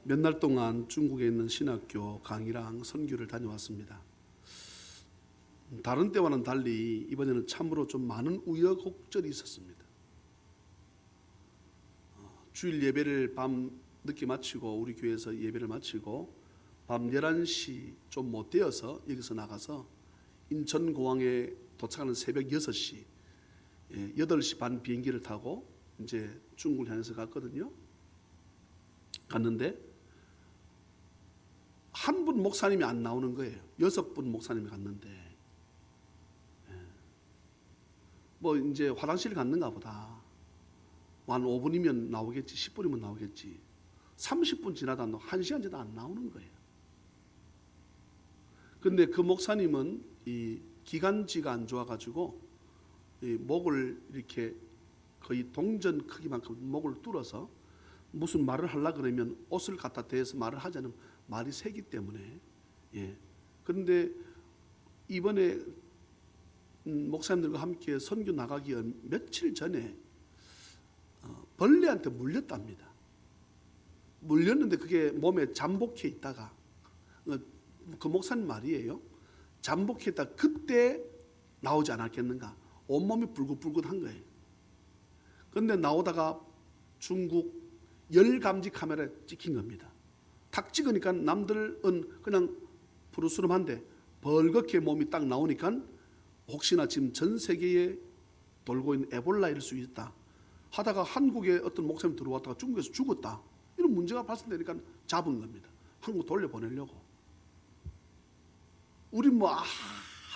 몇 날 동안 중국에 있는 신학교 강의랑 선교를 다녀왔습니다. 다른 때와는 달리 이번에는 참으로 좀 많은 우여곡절이 있었습니다. 주일 예배를 밤 늦게 마치고 우리 교회에서 예배를 마치고 밤 11시 좀 못 되어서 여기서 나가서 인천공항에 도착하는 새벽 6시 8시 반 비행기를 타고 이제 중국을 향해서 갔거든요. 갔는데 한 분 목사님이 안 나오는 거예요. 6분 목사님이 갔는데 뭐 이제 화장실 갔는가 보다. 한 5분이면 나오겠지, 10분이면 나오겠지. 30분 지나다 1시간 지나다 안 나오는 거예요. 근데 그 목사님은 이 기관지가 안 좋아가지고 이 목을 이렇게 거의 동전 크기만큼 목을 뚫어서 무슨 말을 하려고 그러면 옷을 갖다 대서 말을 하자는 말이 새기 때문에 그런데 이번에 목사님들과 함께 선교 나가기 며칠 전에 벌레한테 물렸답니다. 물렸는데 그게 몸에 잠복해 있다가 그 목사님 말이에요. 잠복해 있다 그때 나오지 않았겠는가. 온몸이 불긋불긋한 거예요. 그런데 나오다가 중국 열감지 카메라에 찍힌 겁니다. 탁 찍으니까 남들은 그냥 푸르스름한데 벌겋게 몸이 딱 나오니까 혹시나 지금 전 세계에 돌고 있는 에볼라일 수 있다 하다가 한국에 어떤 목사님 들어왔다가 중국에서 죽었다 이런 문제가 발생되니까 잡은 겁니다. 한국 돌려보내려고. 우리 뭐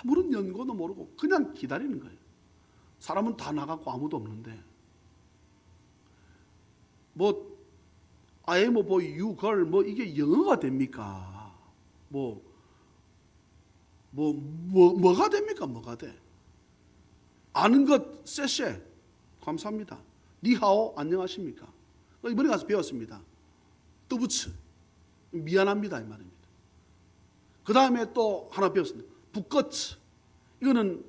아무런 연고도 모르고 그냥 기다리는 거예요. 사람은 다 나가고 아무도 없는데 뭐 I am a boy, you girl 뭐 이게 영어가 됩니까? 뭐가 됩니까? 뭐가 돼? 아는 것 쎄쎄 감사합니다. 니하오 안녕하십니까? 이번에 가서 배웠습니다. 뜨부츠 미안합니다 이 말입니다. 그 다음에 또 하나 배웠습니다. 북거츠 이거는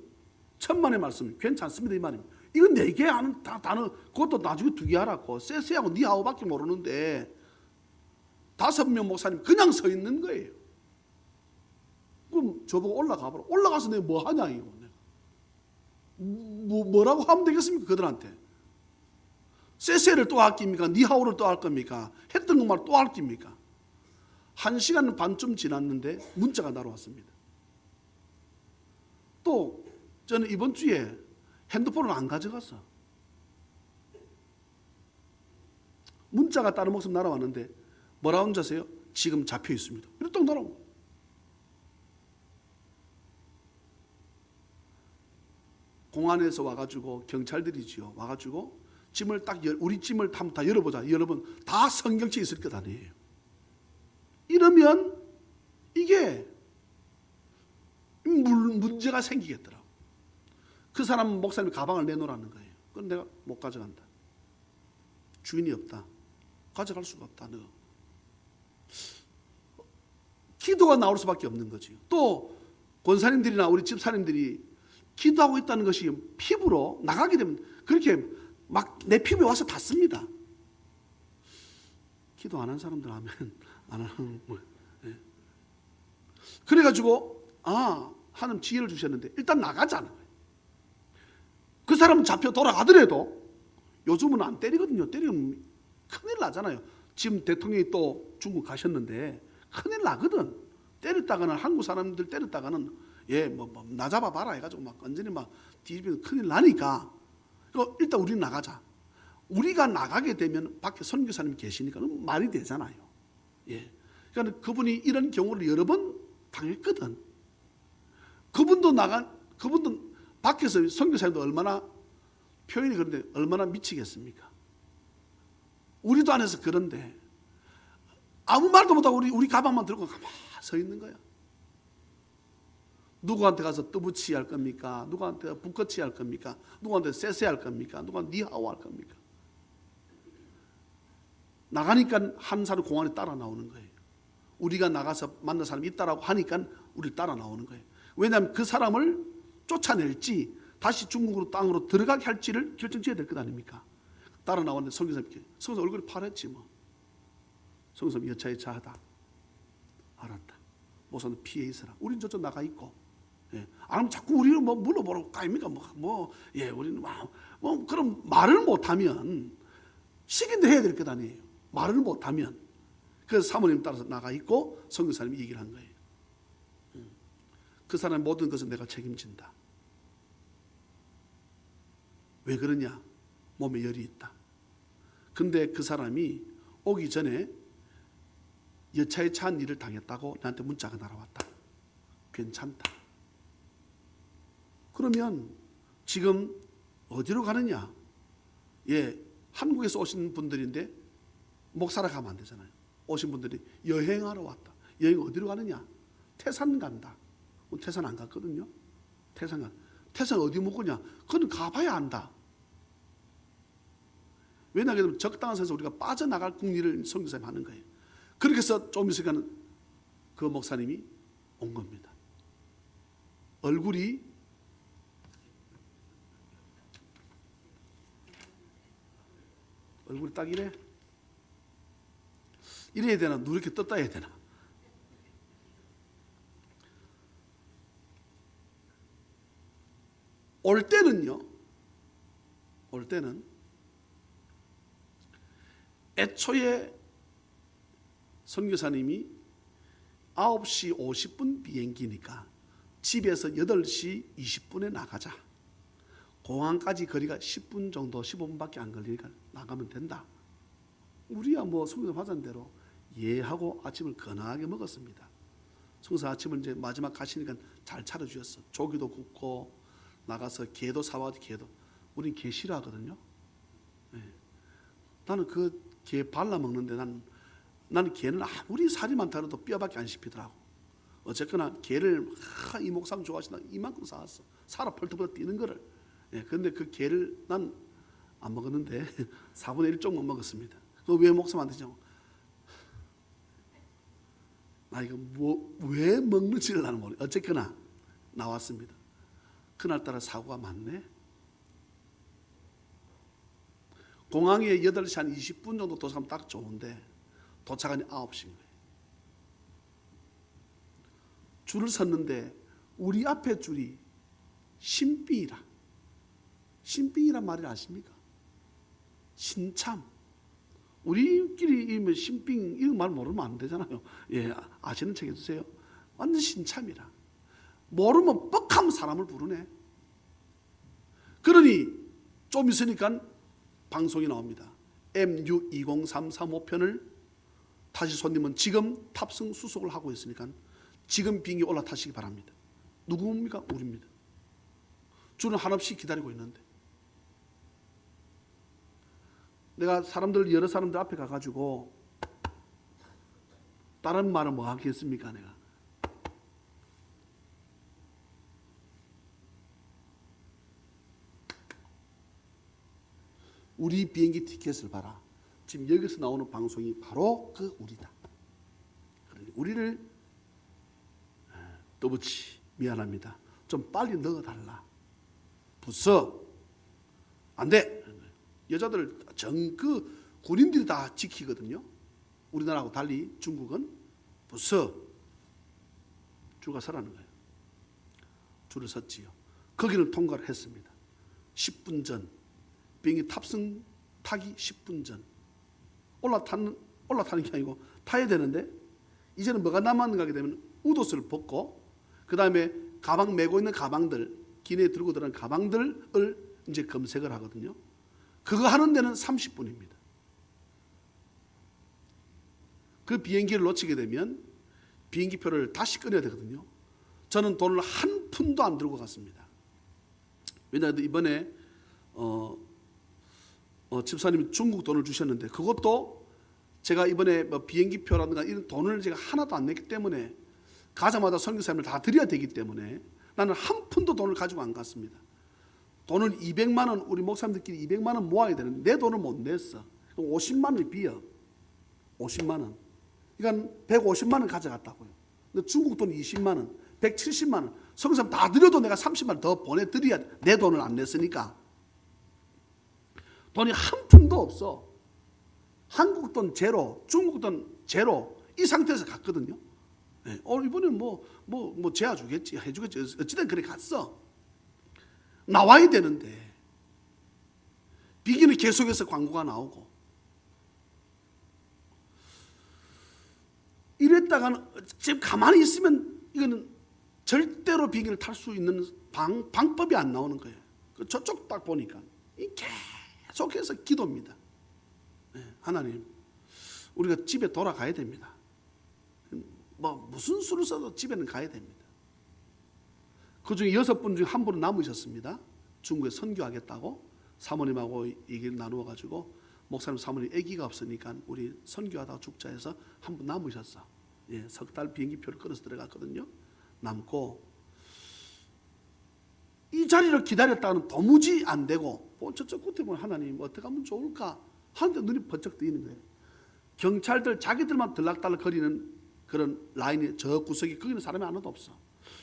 천만의 말씀 괜찮습니다 이 말입니다. 이건 4개 아는 단어 그것도 나중에 2개 알았고 쎄쎄하고 니하오밖에 모르는데 5명 목사님 그냥 서 있는 거예요. 그럼 저보고 올라가 보라. 올라가서 내가 뭐 하냐 이거. 뭐라고 하면 되겠습니까 그들한테. 쎄쎄를 또 아낍니까? 니하오를 또 할 겁니까? 했던 것만 또 아낍니까? 1시간 반쯤 지났는데 문자가 날아왔습니다. 또 저는 이번 주에 핸드폰을 안 가져갔어. 문자가 다른 목소리 날아왔는데 뭐라고 하세요? 지금 잡혀 있습니다. 이렇게 딱 날아오고. 공안에서 와가지고 경찰들이지요. 와가지고 짐을 딱 우리 짐을 한번 다 열어보자. 여러분 다 성경책에 있을 것 아니에요. 이러면 이게 문제가 생기겠더라고. 그 사람 목사님 가방을 내놓으라는 거예요. 그건 내가 못 가져간다. 주인이 없다. 가져갈 수가 없다. 너. 기도가 나올 수밖에 없는 거지. 또 권사님들이나 우리 집사님들이 기도하고 있다는 것이 피부로 나가게 되면 그렇게 막 내 피부에 와서 닿습니다. 기도 안 한 사람들 하면 안 하는 뭐. 그래가지고 하나님 지혜를 주셨는데 일단 나가자는 거예요. 그 사람은 잡혀 돌아가더라도 요즘은 안 때리거든요. 때리면 큰일 나잖아요. 지금 대통령이 또 중국 가셨는데 큰일 나거든. 때렸다가는 한국 사람들 때렸다가는 나 잡아봐라 해가지고 막 완전히 막 뒤집히면 큰일 나니까 일단 우리는 나가자. 우리가 나가게 되면 밖에 선교사님이 계시니까 말이 되잖아요. 그러니까 그분이 이런 경우를 여러 번 당했거든. 그분도 밖에서 선교사님도 얼마나 표현이 그런데 얼마나 미치겠습니까? 우리도 안에서 그런데 아무 말도 못하고 우리 가방만 들고 가만히 서 있는 거야. 누구한테 가서 뜨부치 할 겁니까? 누구한테 북거치 할 겁니까? 누구한테 쎄쎄 할 겁니까? 누구한테 니하오 할 겁니까? 나가니까 한 사람 공안에 따라 나오는 거예요. 우리가 나가서 만난 사람이 있다라고 하니까 우리를 따라 나오는 거예요. 왜냐하면 그 사람을 쫓아낼지 다시 중국으로 땅으로 들어가게 할지를 결정지어야 될 것 아닙니까? 따라 나왔는데 선교사님께 얼굴이 파랬지 뭐. 성사님 여차여차하다. 알았다. 목사님 피해 있어라. 우린 저쪽 나가 있고. 예. 아니면 자꾸 우리를 뭐 물어보라고 까입니까? 예, 우리는 그럼 말을 못하면 시킨데 해야 될 것 아니에요. 말을 못하면. 그래서 사모님 따라서 나가 있고 성교사님이 얘기를 한 거예요. 그 사람의 모든 것은 내가 책임진다. 왜 그러냐? 몸에 열이 있다. 근데 그 사람이 오기 전에 여차여차한 일을 당했다고 나한테 문자가 날아왔다. 괜찮다. 그러면 지금 어디로 가느냐? 예, 한국에서 오신 분들인데 목사라 가면 안 되잖아요. 오신 분들이 여행하러 왔다. 여행 어디로 가느냐? 태산 간다. 태산 안 갔거든요. 태산 어디 묵으냐? 그건 가봐야 안다. 왜냐하면 적당한 선에서 우리가 빠져나갈 국리를 선교사님 하는 거예요. 그렇게 해서 좀 있으니까 그 목사님이 온 겁니다. 얼굴이 딱 이래야 되나? 누렇게 떴다 해야 되나? 올 때는 애초에 선교사님이 9시 50분 비행기니까 집에서 8시 20분에 나가자. 공항까지 거리가 10분 정도 15분밖에 안 걸리니까 나가면 된다. 우리야 뭐 선교사 하자는 대로 예하고 아침을 건강하게 먹었습니다. 선교사 아침을 이제 마지막 가시니까 잘 차려주셨어. 조기도 굽고 나가서 게도 사와도 게도. 우린 게 싫어하거든요. 네. 나는 그 게 발라 먹는데 나는 게는 아무리 살이 많다 해도 뼈밖에 안 씹히더라고. 어쨌거나 게를 이 목사님 좋아하시나 이만큼 사왔어. 살아 펄떡펄떡 뛰는 거를. 예, 그런데 그 게를 난 안 먹었는데 4분의 1 쪽만 먹었습니다. 그 왜 목사님 안 드냐고. 나 이거 왜 먹는지를 나는 모르겠어. 어쨌거나 나왔습니다. 그날따라 사고가 많네. 공항에 8시 한 20분 정도 도착하면 딱 좋은데 도착하니 9시인 거예요. 줄을 섰는데 우리 앞에 줄이 신빙이란 말을 아십니까? 신참. 우리끼리 신빙 이런 말 모르면 안 되잖아요. 예, 아시는 척 해주세요. 완전 신참이라. 모르면 뻑하면 사람을 부르네. 그러니 좀 있으니까 방송이 나옵니다. MU20335편을 다시 손님은 지금 탑승 수속을 하고 있으니까 지금 비행기 올라타시기 바랍니다. 누구입니까? 우리입니다. 줄은 한없이 기다리고 있는데 내가 여러 사람들 앞에 가가지고 다른 말은 뭐 하겠습니까? 내가 우리 비행기 티켓을 봐라. 지금 여기서 나오는 방송이 바로 그 우리다. 그러니 우리를 또부치 미안합니다. 좀 빨리 넣어달라. 부서 안 돼. 여자들 그 군인들이 다 지키거든요. 우리나라하고 달리 중국은 부서 줄가 서라는 거예요. 줄을 섰지요. 거기를 통과를 했습니다. 10분 전 비행기 탑승 타기 10분 전 올라타는 게 아니고 타야 되는데 이제는 뭐가 남았는가 하게 되면 우도스를 벗고 그 다음에 가방 메고 있는 가방들 기내에 들고 들어간 가방들을 이제 검색을 하거든요. 그거 하는 데는 30분입니다. 그 비행기를 놓치게 되면 비행기표를 다시 끊어야 되거든요. 저는 돈을 한 푼도 안 들고 갔습니다. 왜냐하면 이번에 집사님이 중국 돈을 주셨는데 그것도 제가 이번에 뭐 비행기표라든가 이런 돈을 제가 하나도 안 냈기 때문에 가자마자 선교사님을 다 드려야 되기 때문에 나는 한 푼도 돈을 가지고 안 갔습니다. 돈을 200만 원 우리 목사님들끼리 200만 원 모아야 되는데 내 돈을 못 냈어. 50만 원이 비어. 50만 원. 그러니까 150만 원 가져갔다고요. 근데 중국 돈 20만 원, 170만 원. 선교사님 다 드려도 내가 30만 원 더 보내드려야 내 돈을 안 냈으니까. 돈이 한 푼도 없어. 한국 돈 제로, 중국 돈 제로 이 상태에서 갔거든요. 네. 이번에는 재아 주겠지, 해주겠지. 어찌든 그래 갔어. 나와야 되는데 비기는 계속해서 광고가 나오고 이랬다가는 지금 가만히 있으면 이거는 절대로 비행기를 탈 수 있는 방법이 안 나오는 거예요. 저쪽 딱 보니까 계속해서 기도입니다. 네, 하나님, 우리가 집에 돌아가야 됩니다. 무슨 수를 써도 집에는 가야 됩니다. 그 중에 6분 중에 한 분은 남으셨습니다. 중국에 선교하겠다고 사모님하고 얘기를 나누어 가지고 목사님 사모님 아기가 없으니까 우리 선교하다가 죽자 해서 한 분 남으셨어. 예, 석 달 비행기표를 끊어서 들어갔거든요. 남고 이 자리를 기다렸다가는 도무지 안 되고 저쪽 끝에 보면 하나님 어떻게 하면 좋을까 하는데 눈이 번쩍 뜨이는 거예요. 경찰들 자기들만 들락달락 거리는 그런 라인이 저 구석이 거기는 사람이 하나도 없어.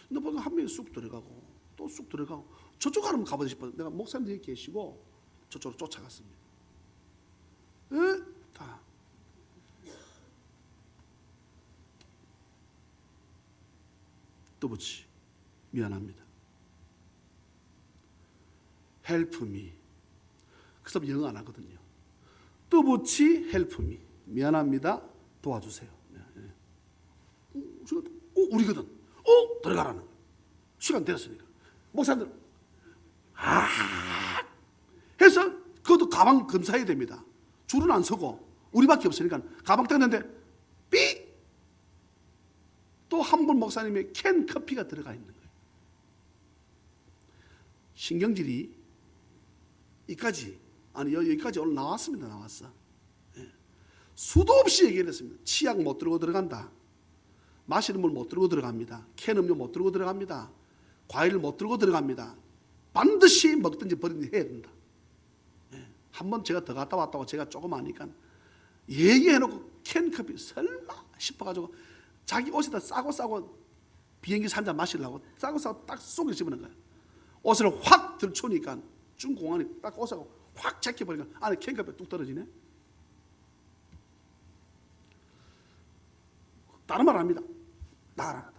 근데 보니까 한 명이 쑥 들어가고 또 쑥 들어가고 저쪽 가면 가보고 싶어서 내가 목사님들이 계시고 저쪽으로 쫓아갔습니다. 다 또보지 미안합니다. Help me. 그 사람 영어 안 하거든요. 또보지 help me. 미안합니다. 도와주세요. 우리거든. 들어가라는 거야. 시간 됐으니까. 목사님들 해서 그것도 가방 검사해야 됩니다. 줄은 안 서고 우리밖에 없으니까 가방 떴는데 삐! 또 한 분 목사님의 캔 커피가 들어가 있는 거예요. 신경질이 여기까지 오늘 나왔습니다. 나왔어. 예. 수도 없이 얘기를 했습니다. 치약 못 들고 들어간다. 마시는 물 못 들고 들어갑니다. 캔 음료 못 들고 들어갑니다. 과일을 못 들고 들어갑니다. 반드시 먹든지 버리든지 해야 된다. 예. 한번 제가 더 갔다 왔다고 제가 조금 아니까 얘기해놓고 캔 커피 설마 싶어가지고 자기 옷에다 싸고 비행기 한잔 마시려고 싸고 딱 속에 집어넣은 거예요. 옷을 확 들추니까 중공안이 딱 옷을 확 제껴버리니까 안에 캔커피가 뚝 떨어지네. 다른 말 합니다. 나가라.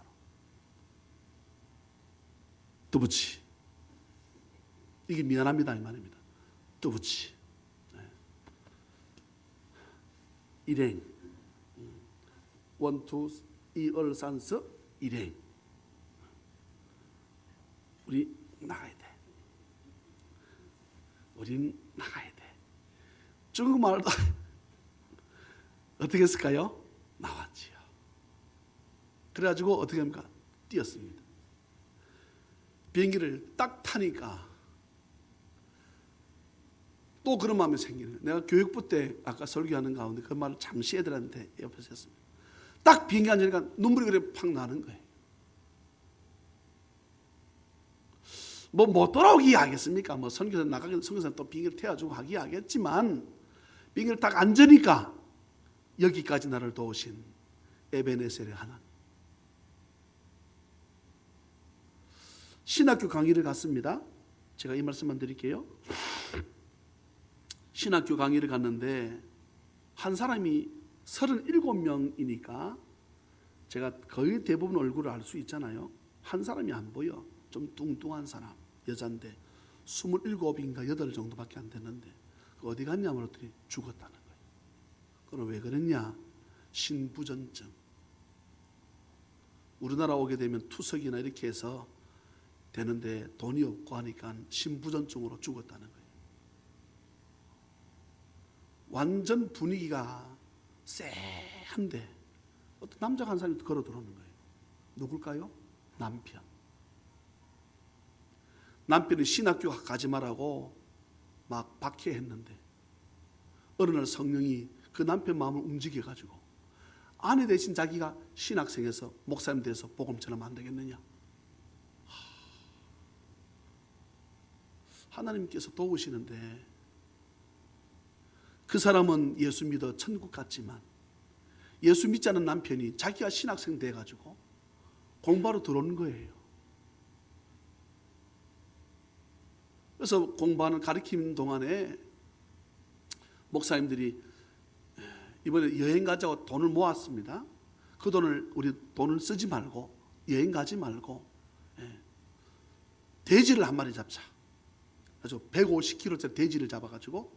또붙이. 이게 미안합니다 이 말입니다. 또붙이. 일행. 원, 투, 이얼, 산스, 일행. 우리 나가야 돼. 우린 나가야 돼. 중국말도 어떻게 했을까요? 나왔지요. 그래가지고 어떻게 합니까? 뛰었습니다. 비행기를 딱 타니까 또 그런 마음이 생기는 거예요. 내가 교육부 때 아까 설교하는 가운데 그 말을 잠시 애들한테 옆에서 했습니다. 딱 비행기 앉으니까 눈물이 그래 팍 나는 거예요. 못 돌아오기 하겠습니까? 선교사 나가긴 선교사 또 비행기를 태워주고 하기 하겠지만 비행기를 딱 앉으니까 여기까지 나를 도우신 에베네셀의 하나님. 신학교 강의를 갔습니다. 제가 이 말씀만 드릴게요. 신학교 강의를 갔는데 한 사람이 37명이니까 제가 거의 대부분 얼굴을 알 수 있잖아요. 한 사람이 안 보여. 좀 뚱뚱한 사람, 여잔데 27인가 8 정도밖에 안 됐는데 어디 갔냐면 어떻게 죽었다는 거예요. 그럼 왜 그랬냐? 신부전증. 우리나라 오게 되면 투석이나 이렇게 해서 되는데 돈이 없고 하니까 신부전증으로 죽었다는 거예요. 완전 분위기가 쎄한데 어떤 남자가 한 사람이 걸어 들어오는 거예요. 누굴까요? 남편. 남편이 신학교 가지 말라고 막 박해했는데 어느 날 성령이 그 남편 마음을 움직여가지고 아내 대신 자기가 신학생에서 목사님 돼서 복음 전하면 안 되겠느냐. 하나님께서 도우시는데 그 사람은 예수 믿어 천국 갔지만 예수 믿지 않은 남편이 자기가 신학생 돼가지고 공부하러 들어오는 거예요. 그래서 공부하는 가르치는 동안에 목사님들이 이번에 여행 가자고 돈을 모았습니다. 그 돈을 우리 돈을 쓰지 말고 여행 가지 말고 돼지를 한 마리 잡자. 아주 150kg짜리 돼지를 잡아가지고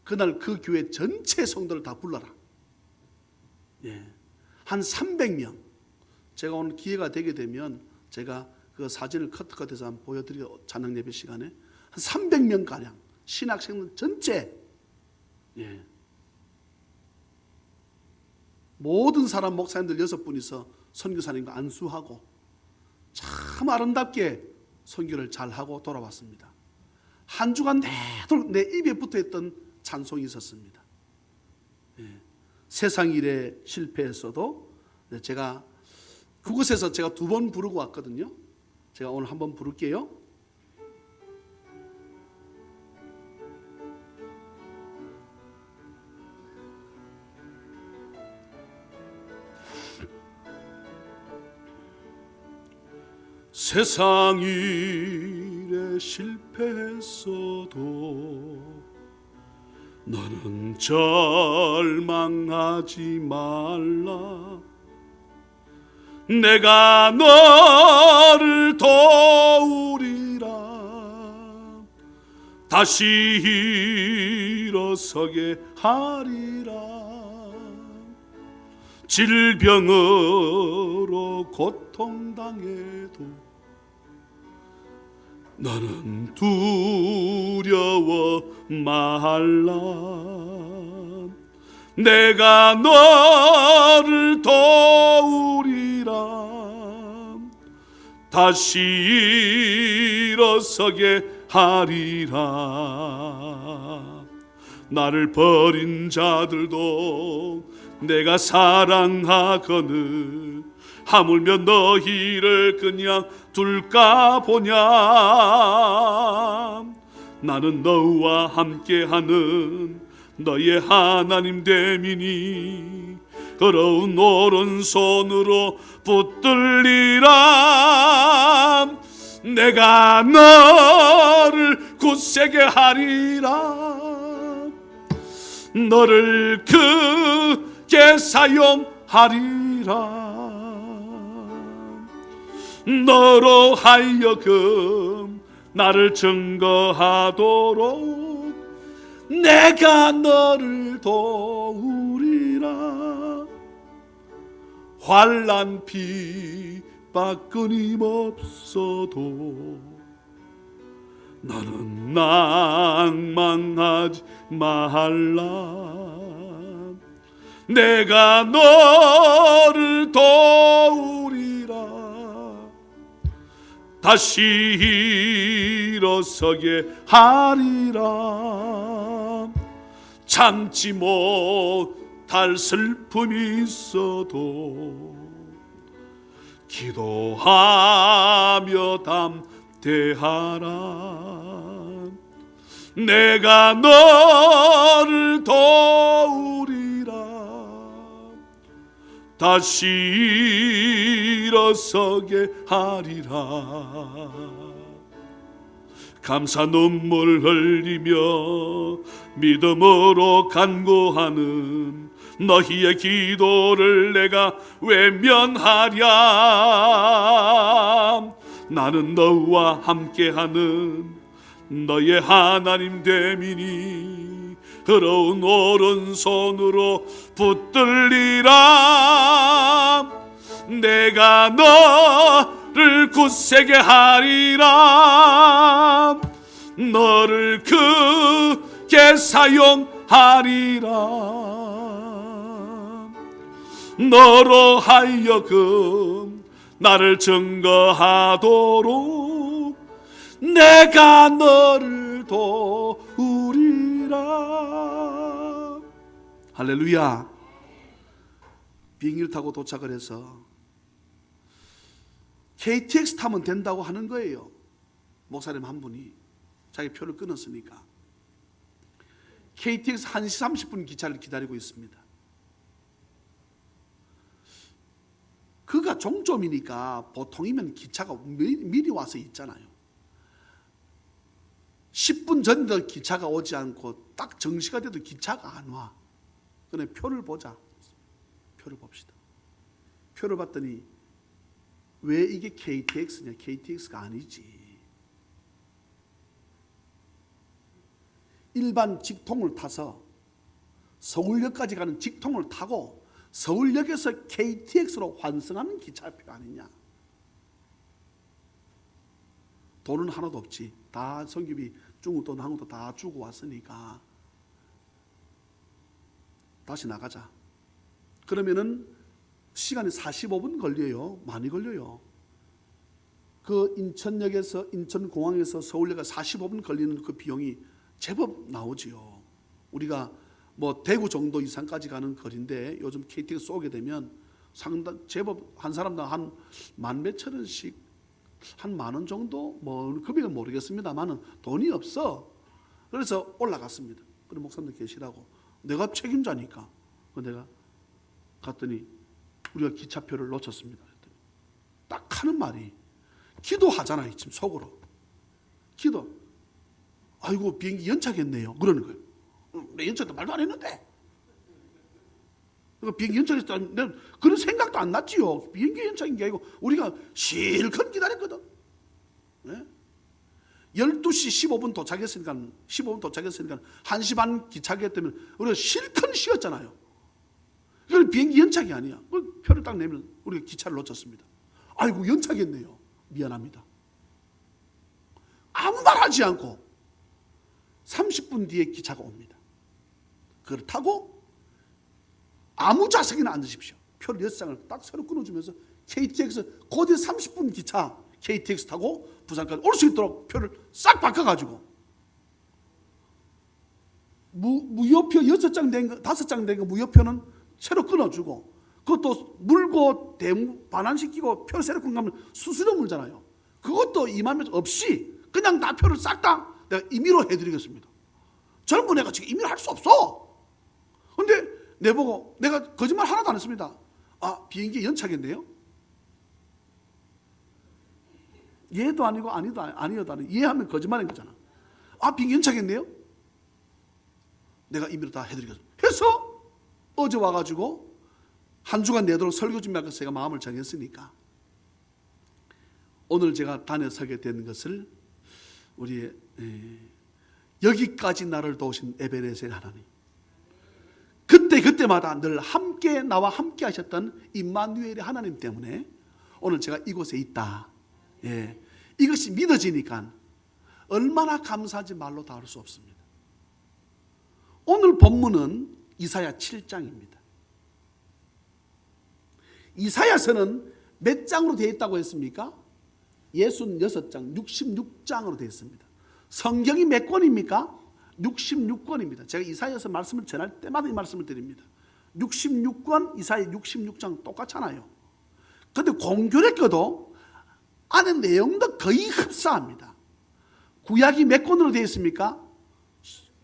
그날 그 교회 전체 성도를 다 불러라. 한 300명. 제가 오늘 기회가 되게 되면 제가 그 사진을 컷해서 한번 보여드려 찬양 예배 시간에 한 300명 가량 신학생들 전체 모든 사람 목사님들 6분이서 선교사님과 안수하고 참 아름답게 선교를 잘하고 돌아왔습니다. 한 주간 내도록 내 입에 붙어있던 찬송이 있었습니다. 세상 일에 실패했어도 제가 그곳에서 제가 2번 부르고 왔거든요. 제가 오늘 한번 부를게요. 세상 일에 실패했어도 너는 절망하지 말라. 내가 너를 도우리라. 다시 일어서게 하리라. 질병으로 고통당해도 너는 두려워 말라. 내가 너를 도우리라. 다시 일어서게 하리라. 나를 버린 자들도 내가 사랑하거늘 하물며 너희를 그냥 둘까 보냐. 나는 너와 함께하는 너의 하나님 됨이니 더러운 오른손으로 붙들리라. 내가 너를 굳세게 하리라. 너를 크게 사용하리라. 너로 하여금 나를 증거하도록 내가 너를 도우리라. 환난 핍박 끊임없어도 너는 낭망하지 말라. 내가 너를 도우리라. 다시 일어서게 하리라. 참지 못할 슬픔이 있어도 기도하며 담대하라. 내가 너를 도우리라. 다시 일어서게 하리라. 감사 눈물 흘리며 믿음으로 간구하는 너희의 기도를 내가 외면하랴. 나는 너와 함께하는 너의 하나님 됨이니 더러운 오른손으로 붙들리라. 내가 너를 굳세게 하리라. 너를 크게 사용하리라. 너로 하여금 나를 증거하도록 내가 너를 도우리라. 할렐루야. 비행기를 타고 도착을 해서 KTX 타면 된다고 하는 거예요. 목사님 한 분이 자기 표를 끊었으니까 KTX 1시 30분 기차를 기다리고 있습니다. 그가 종점이니까 보통이면 기차가 미리 와서 있잖아요. 10분 전에도 기차가 오지 않고 딱 정시가 돼도 기차가 안 와. 그래 표를 보자. 표를 봅시다. 표를 봤더니 왜 이게 KTX냐? KTX가 아니지. 일반 직통을 타서 서울역까지 가는 직통을 타고 서울역에서 KTX로 환승하는 기차표 아니냐? 돈은 하나도 없지. 다 성규비 중국도 한국도 다 주고 왔으니까 다시 나가자. 그러면은 시간이 45분 걸려요. 많이 걸려요. 그 인천역에서 인천공항에서 서울역에 45분 걸리는 그 비용이 제법 나오지요. 우리가 뭐 대구 정도 이상까지 가는 거리인데 요즘 KTX 쏘게 되면 상당 제법 한 사람당 한 만 몇천 원씩 한 만 원 정도 뭐 금액은 모르겠습니다만은 돈이 없어. 그래서 올라갔습니다. 그럼 목사님들 계시라고 내가 책임자니까 내가 갔더니 우리가 기차표를 놓쳤습니다. 딱 하는 말이 기도하잖아요. 지금 속으로 기도. 아이고 비행기 연착했네요. 그러는 거예요. 내 연착도 말도 안 했는데. 비행기 연착했다. 내가 그런 생각도 안 났지요. 비행기 연착인 게 아니고 우리가 실컷 기다렸거든. 네? 12시 15분 도착했으니까 1시 반 기차기 때문에 우리가 실컷 쉬었잖아요. 그건 비행기 연착이 아니야. 표를 딱 내면 우리가 기차를 놓쳤습니다. 아이고 연착했네요. 미안합니다. 아무 말 하지 않고 30분 뒤에 기차가 옵니다. 그걸 타고 아무 좌석에나 앉으십시오. 표를 6장을 딱 새로 끊어주면서 KTX 곧 30분 기차 KTX 타고 부산까지 올 수 있도록 표를 싹 바꿔가지고 무효표 6장 된 거, 5장 된 거 무효표는 새로 끊어주고 그것도 물고 반환시키고 표를 새로 끊으면 수수료 물잖아요. 그것도 2만 명 없이 그냥 다 표를 싹 다 내가 임의로 해드리겠습니다. 젊은 애가 지금 임의를 할 수 없어. 근데 내보고 내가 거짓말 하나도 안 했습니다. 아 비행기 연착했네요. 예도 아니고 아니어도 아니고 예하면 거짓말인 거잖아. 아 비행기 연착했네요. 내가 임의로 다 해드리겠습니다. 해서 어제 와가지고 한 주간 내도록 설교 준비하면서 제가 마음을 정했으니까 오늘 제가 다녀서게 된 것을 우리의 여기까지 나를 도우신 에베네셀 하나님, 그때마다 늘 함께 나와 함께 하셨던 임마누엘의 하나님 때문에 오늘 제가 이곳에 있다. 예, 이것이 믿어지니까 얼마나 감사한지 말로 다 할 수 없습니다. 오늘 본문은 이사야 7장입니다. 이사야서는 몇 장으로 되어 있다고 했습니까? 66장, 66장으로 되어 있습니다. 성경이 몇 권입니까? 66권입니다. 제가 이사야서 말씀을 전할 때마다 이 말씀을 드립니다. 66권, 이사야 66장 똑같잖아요. 그런데 공교롭게도 안에 내용도 거의 흡사합니다. 구약이 몇 권으로 되어 있습니까?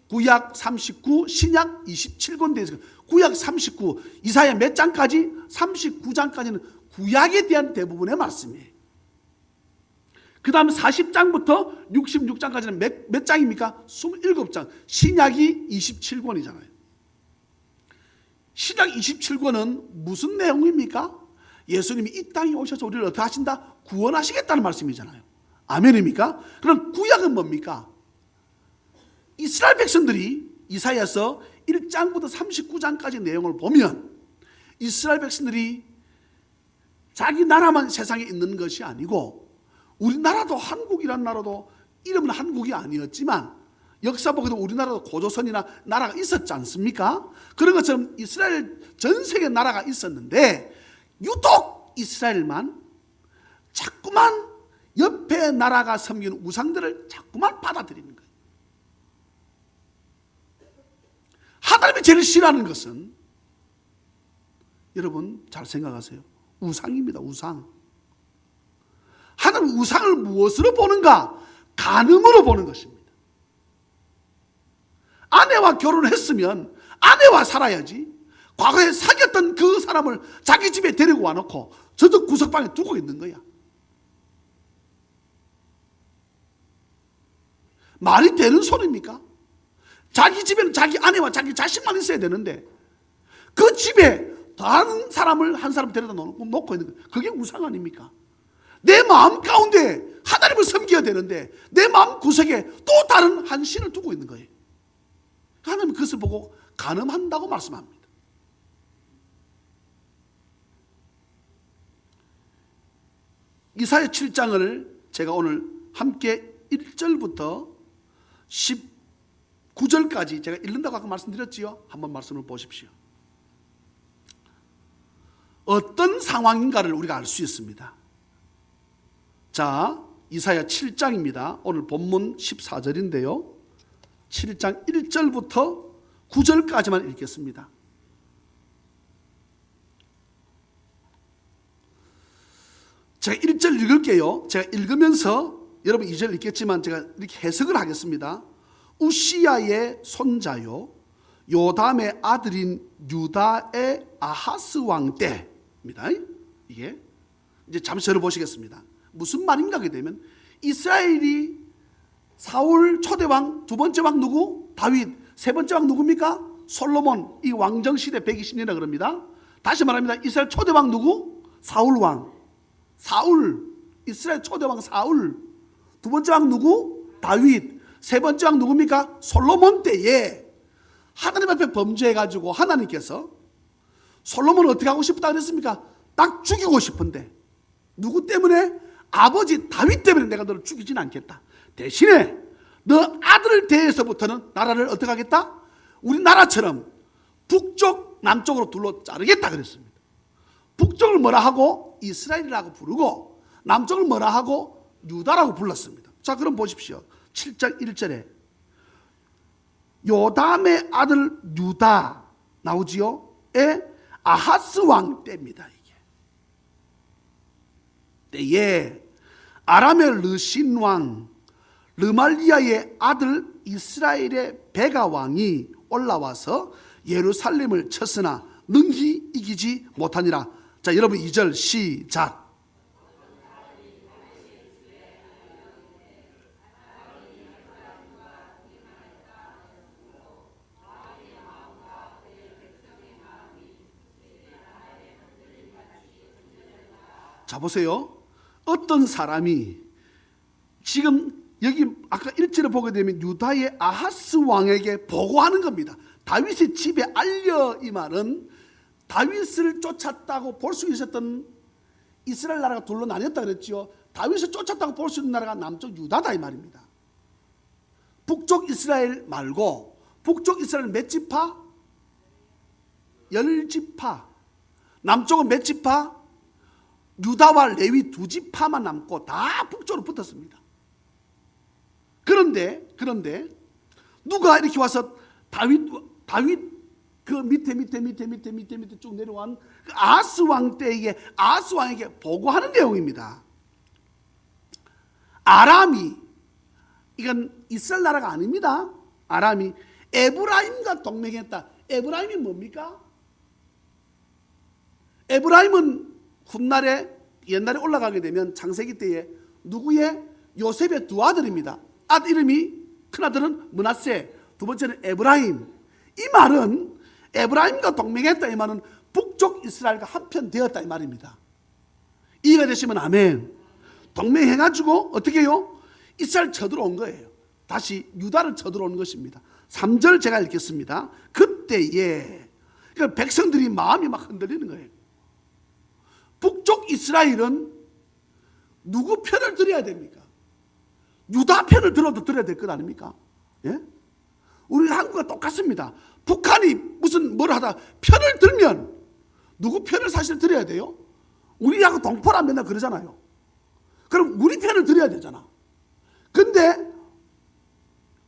구약 39, 신약 27권 되어 있습니다. 구약 39, 이사야 몇 장까지? 39장까지는 구약에 대한 대부분의 말씀이에요. 그 다음 40장부터 66장까지는 몇 장입니까? 27장. 신약이 27권이잖아요. 신약 27권은 무슨 내용입니까? 예수님이 이 땅에 오셔서 우리를 어떻게 하신다? 구원하시겠다는 말씀이잖아요. 아멘입니까? 그럼 구약은 뭡니까? 이스라엘 백성들이 이사야서 1장부터 39장까지 내용을 보면 이스라엘 백성들이 자기 나라만 세상에 있는 것이 아니고 우리나라도 한국이라는 나라도 이름은 한국이 아니었지만 역사 보게 되면 우리나라도 고조선이나 나라가 있었지 않습니까? 그런 것처럼 이스라엘 전 세계 나라가 있었는데 유독 이스라엘만 자꾸만 옆에 나라가 섬기는 우상들을 자꾸만 받아들이는 거예요. 하나님이 제일 싫어하는 것은 여러분 잘 생각하세요. 우상입니다. 우상. 하나님 우상을 무엇으로 보는가? 간음으로 보는 것입니다. 아내와 결혼을 했으면 아내와 살아야지. 과거에 사귀었던 그 사람을 자기 집에 데리고 와놓고 저쪽 구석방에 두고 있는 거야. 말이 되는 소리입니까? 자기 집에는 자기 아내와 자기 자식만 있어야 되는데 그 집에 다른 사람을 한 사람 데려다 놓고 있는 거예요. 그게 우상 아닙니까? 내 마음 가운데 하나님을 섬겨야 되는데 내 마음 구석에 또 다른 한 신을 두고 있는 거예요. 하나님은 그것을 보고 간음한다고 말씀합니다. 이사야 7장을 제가 오늘 함께 1절부터 19절까지 제가 읽는다고 아까 말씀드렸지요. 한번 말씀을 보십시오. 어떤 상황인가를 우리가 알 수 있습니다. 자, 이사야 7장입니다. 오늘 본문 14절인데요. 7장 1절부터 9절까지만 읽겠습니다. 제가 1절 읽을게요. 제가 읽으면서 여러분 2절 읽겠지만 제가 이렇게 해석을 하겠습니다. 우시야의 손자요 요담의 아들인 유다의 아하스 왕 때입니다. 이게 이제 잠시 열어보시겠습니다. 무슨 말인가 하게 되면 이스라엘이 사울 초대왕, 두 번째 왕 누구? 다윗. 세 번째 왕 누굽니까? 솔로몬. 이 왕정시대 120년이라 그럽니다. 다시 말합니다. 이스라엘 초대왕 누구? 사울 왕. 사울. 이스라엘 초대왕 사울. 두 번째 왕 누구? 다윗. 세 번째 왕 누굽니까? 솔로몬 때에 하나님 앞에 범죄해가지고 하나님께서 솔로몬을 어떻게 하고 싶다 그랬습니까? 딱 죽이고 싶은데 누구 때문에? 아버지 다윗 때문에 내가 너를 죽이진 않겠다. 대신에 너 아들을 대해서부터는 나라를 어떻게 하겠다? 우리나라처럼 북쪽 남쪽으로 둘러 자르겠다 그랬습니다. 북쪽을 뭐라 하고? 이스라엘이라고 부르고 남쪽을 뭐라 하고? 유다라고 불렀습니다. 자, 그럼 보십시오. 7장 1절에 요담의 아들 유다 나오지요? 에 아하스 왕 때입니다. 이게 때에 아람의 르신 왕 르말리아의 아들 이스라엘의 베가 왕이 올라와서 예루살렘을 쳤으나 능히 이기지 못하니라. 자, 여러분 2절 시작. 자, 보세요. 어떤 사람이 지금 여기 아까 1절에 보게 되면 유다의 아하스 왕에게 보고하는 겁니다. 다윗의 집에 알려. 이 말은 다윗을 쫓았다고 볼 수 있었던 이스라엘 나라가 둘로 나뉘었다 그랬죠. 다윗을 쫓았다고 볼 수 있는 나라가 남쪽 유다다 이 말입니다. 북쪽 이스라엘 말고 북쪽 이스라엘 몇 지파? 10지파. 남쪽은 몇 지파? 유다와 레위 2지파만 남고 다 북쪽으로 붙었습니다. 그런데 누가 이렇게 와서 다윗 그 밑에 쭉 내려온 그 아하스 왕 때에게 아하스 왕에게 보고하는 내용입니다. 아람이, 이건 이스라엘 나라가 아닙니다. 아람이 에브라임과 동맹했다. 에브라임이 뭡니까? 에브라임은 훗날에 옛날에 올라가게 되면 창세기 때에 누구의? 요셉의 두 아들입니다. 아들 이름이, 큰아들은 므낫세, 두 번째는 에브라임. 이 말은 에브라임과 동맹했다. 이 말은 북쪽 이스라엘과 한편 되었다 이 말입니다. 이해가 되시면 아멘. 동맹해가지고 어떻게 해요? 이스라엘 쳐들어온 거예요. 다시 유다를 쳐들어온 것입니다. 3절 제가 읽겠습니다. 그때에 그러니까 백성들이 마음이 막 흔들리는 거예요. 북쪽 이스라엘은 누구 편을 들어야 됩니까? 유다 편을 들어야 될 것 아닙니까? 예? 우리 한국과 똑같습니다. 북한이 무슨 뭘 하다 편을 들면 누구 편을 사실 들어야 돼요? 우리하고 동포란 맨날 그러잖아요. 그럼 우리 편을 들어야 되잖아. 근데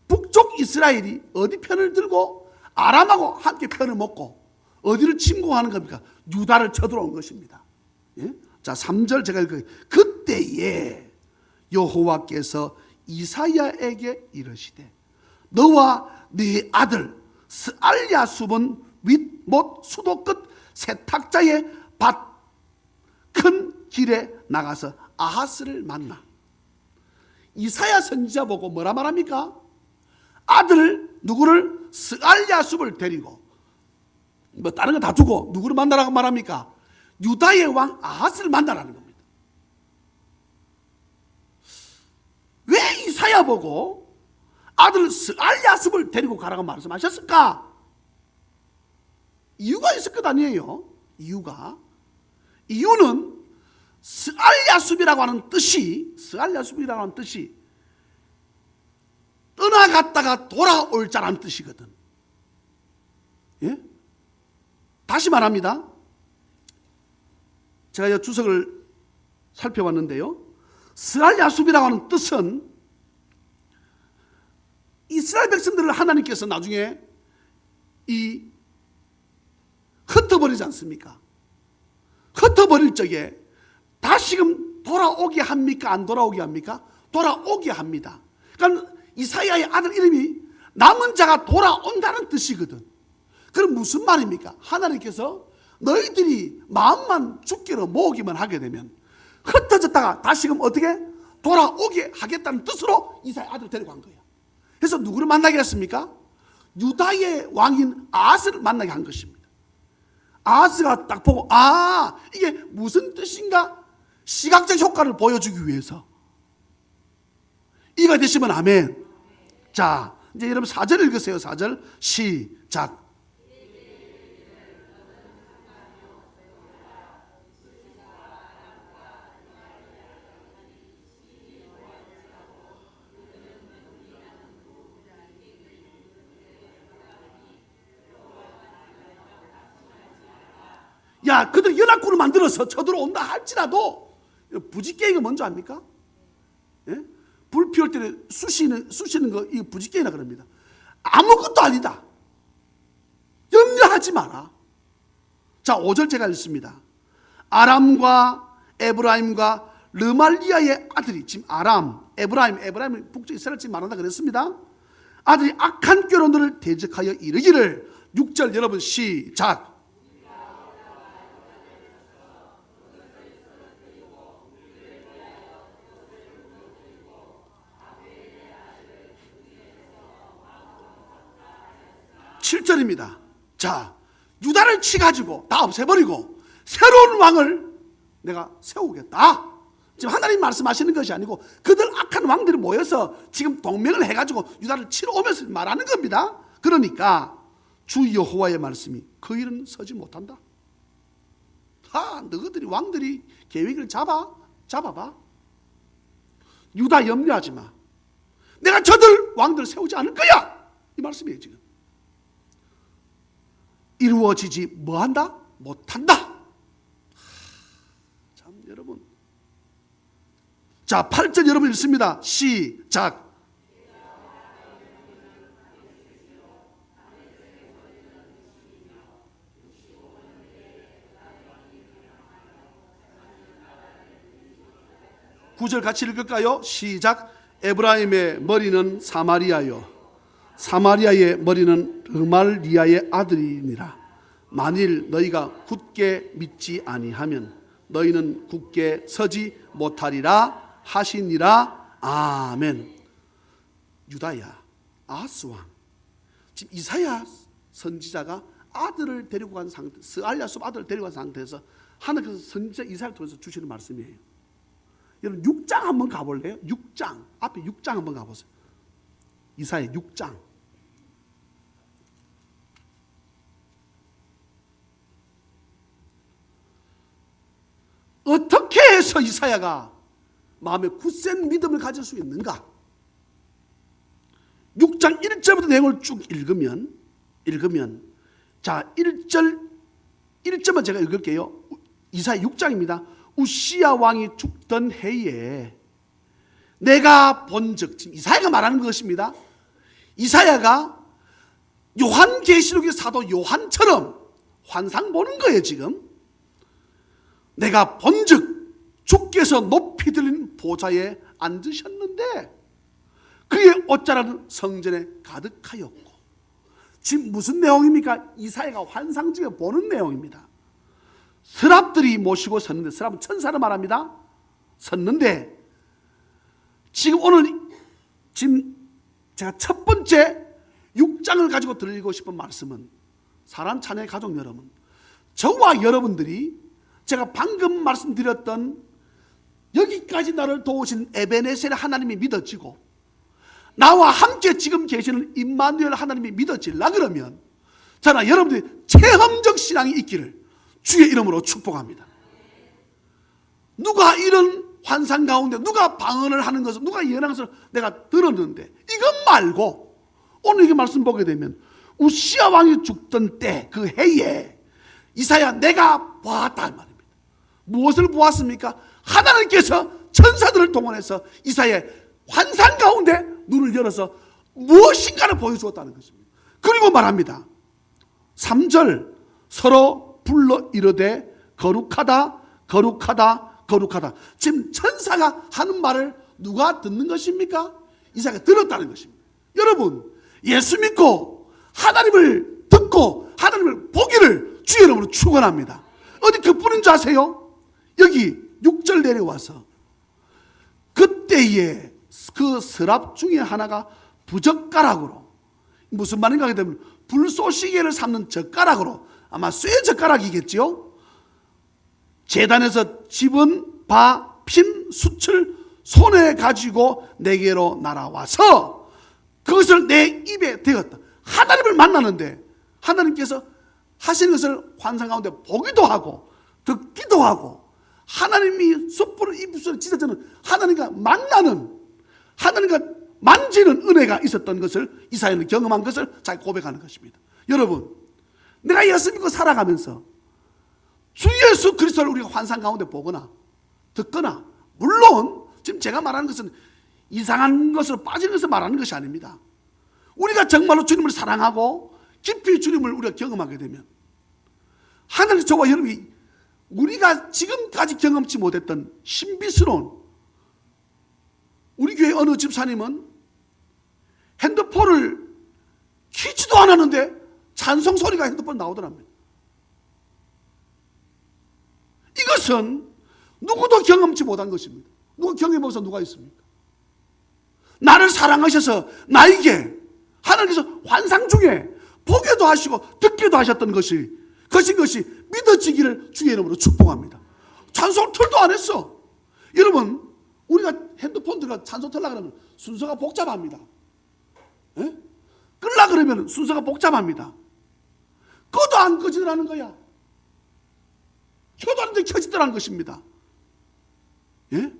북쪽 이스라엘이 어디 편을 들고 아람하고 함께 편을 먹고 어디를 침공하는 겁니까? 유다를 쳐들어온 것입니다. 예? 자, 3절 제가 읽어요. 그때에 여호와께서 이사야에게 이르시되 너와 네 아들 스알야숲은 윗못 수도 끝 세탁자의 밭 큰 길에 나가서 아하스를 만나. 이사야 선지자 보고 뭐라 말합니까? 아들 누구를? 스알야숲을 데리고 뭐 다른 거 다 두고 누구를 만나라고 말합니까? 유다의 왕 아하스를 만나라는 겁니다. 왜 이사야 보고 아들 스알야습을 데리고 가라고 말씀하셨을까? 이유가 있을 것 아니에요. 이유는 스알야습이라고 하는 뜻이 떠나갔다가 돌아올 자라는 뜻이거든. 예? 다시 말합니다. 제가 이 주석을 살펴봤는데요. 스알야습이라고 하는 뜻은 이스라엘 백성들을 하나님께서 나중에 흩어버리지 않습니까? 흩어버릴 적에 다시금 돌아오게 합니까? 안 돌아오게 합니까? 돌아오게 합니다. 그러니까 이사야의 아들 이름이 남은 자가 돌아온다는 뜻이거든. 그럼 무슨 말입니까? 하나님께서 너희들이 마음만 죽기로 모으기만 하게 되면 흩어졌다가 다시금 어떻게 돌아오게 하겠다는 뜻으로 이사야 아들을 데리고 간 거예요. 그래서 누구를 만나게 했습니까? 유다의 왕인 아하스를 만나게 한 것입니다. 아하스가 딱 보고 이게 무슨 뜻인가? 시각적 효과를 보여주기 위해서. 이가 되시면 아멘. 자, 이제 여러분 4절 읽으세요. 4절 시작. 야, 그들 연합군을 만들어서 쳐들어온다 할지라도 부지깽이가 뭔지 압니까? 예? 불 피울 때 쑤시는 거 이거 부지깽이라 그럽니다. 아무것도 아니다. 염려하지 마라. 자, 5절 제가 읽습니다. 아람과 에브라임과 르말리아의 아들이, 지금 아람, 에브라임은 북쪽 이스라엘 지금 말한다 그랬습니다. 아들이 악한 꾀로 너를 대적하여 이르기를. 6절 여러분 시작. (7절입니다) 자, 유다를 치가지고 다 없애버리고 새로운 왕을 내가 세우겠다. 지금 하나님 말씀하시는 것이 아니고 그들 악한 왕들이 모여서 지금 동맹을 해가지고 유다를 치러 오면서 말하는 겁니다. 그러니까 주 여호와의 말씀이 그 일은 서지 못한다. 너희들이 왕들이 계획을 잡아봐. 유다 염려하지 마. 내가 저들 왕들을 세우지 않을 거야. 이 말씀이에요. 지금 이루어지지 뭐한다? 못한다. 참 여러분. 자, 8절 여러분 읽습니다. 시작. (9절) 같이 읽을까요? 시작. 에브라임의 머리는 사마리아요, 사마리아의 머리는 르말리아의 아들이니라. 만일 너희가 굳게 믿지 아니하면 너희는 굳게 서지 못하리라 하시니라. 아멘. 유다야, 아하스 왕, 지금 이사야 선지자가 아들을 데리고 간 상태, 스알야숲 아들을 데리고 간 상태에서 하나님께서 선지자 이사야를 통해서 주시는 말씀이에요. 여러분 6장 한번 가볼래요? 6장 앞에 6장 한번 가보세요. 이사야 6장. 어떻게 해서 이사야가 마음에 굳센 믿음을 가질 수 있는가? 6장 1절부터 내용을 쭉 읽으면 자, 1절만 제가 읽을게요. 이사야 6장입니다. 우시야 왕이 죽던 해에 내가 본즉, 지금 이사야가 말하는 것입니다. 이사야가 요한계시록의 사도 요한처럼 환상 보는 거예요. 지금 내가 본즉 주께서 높이 들린 보좌에 앉으셨는데 그의 옷자락은 성전에 가득하였고. 지금 무슨 내용입니까? 이사야가 환상 중에 보는 내용입니다. 스랍들이 모시고 섰는데, 스랍은 천사를 말합니다. 섰는데 지금 오늘 지금 제가 첫 번째 6장을 가지고 드리고 싶은 말씀은 사랑 찬양의 가족 여러분, 저와 여러분들이 제가 방금 말씀드렸던 여기까지 나를 도우신 에베네셀 하나님이 믿어지고 나와 함께 지금 계시는 임마누엘 하나님이 믿어지려 그러면 저나 여러분들이 체험적 신앙이 있기를 주의 이름으로 축복합니다. 누가 이런 환상 가운데 누가 방언을 하는 것을 누가 예언하는 것을 내가 들었는데 이것 말고 오늘 이게 말씀 보게 되면 우시아 왕이 죽던 때 그 해에 이사야 내가 보았다 말입니다. 무엇을 보았습니까? 하나님께서 천사들을 동원해서 이사야의 환상 가운데 눈을 열어서 무엇인가를 보여주었다는 것입니다. 그리고 말합니다. 3절 서로 불러 이르되 거룩하다 거룩하다 거룩하다. 지금 천사가 하는 말을 누가 듣는 것입니까? 이사야가 들었다는 것입니다. 여러분 예수 믿고 하나님을 듣고 하나님을 보기를 주의 이름으로 축원합니다. 어디 그뿐인 줄 아세요? 여기 6절 내려와서 그때에 그 서랍 중에 하나가 부젓가락으로, 무슨 말인가 하게 되면 불쏘시개를 삶는 젓가락으로, 아마 쇠 젓가락이겠죠. 제단에서 집은 바 핀 숯을 손에 가지고 내게로 날아와서 그것을 내 입에 대었다. 하나님을 만나는데 하나님께서 하시는 것을 환상 가운데 보기도 하고 듣기도 하고 하나님이 숯불을 입술에 찢어지는 하나님과 만나는, 하나님과 만지는 은혜가 있었던 것을 이사야는 경험한 것을 잘 고백하는 것입니다. 여러분, 내가 예수 믿고 살아가면서 주 예수 그리스도를 우리가 환상 가운데 보거나 듣거나, 물론 지금 제가 말하는 것은 이상한 것으로 빠지는 것을 말하는 것이 아닙니다. 우리가 정말로 주님을 사랑하고 깊이 주님을 우리가 경험하게 되면 하나님, 저와 여러분이 우리가 지금까지 경험치 못했던 신비스러운, 우리 교회 어느 집사님은 핸드폰을 키지도 않았는데 찬송 소리가 핸드폰 나오더랍니다. 이것은 누구도 경험치 못한 것입니다. 누가 경험해서 누가 있습니까? 나를 사랑하셔서 나에게 하나님께서 환상 중에 보게도 하시고 듣기도 하셨던 것이 믿어지기를 주의 이름으로 축복합니다. 찬송 틀도 안 했어. 여러분, 우리가 핸드폰 들어가 찬송 틀라 그러면 순서가 복잡합니다. 예? 끌라 그러면 순서가 복잡합니다. 꺼도 안 꺼지더라는 거야. 켜도 안 돼 켜지더라는 것입니다. 예?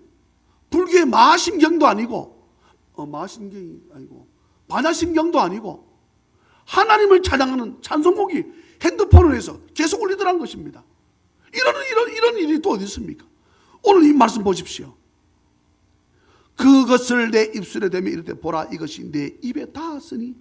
불교의 마심경도 아니고, 마심경이 아니고, 반야심경도 아니고, 하나님을 찬양하는 찬송곡이 핸드폰을 해서 계속 울리더라는 것입니다. 이런 일이 또 어디 있습니까? 오늘 이 말씀 보십시오. 그것을 내 입술에 대며 이르되 보라, 이것이 내 입에 닿았으니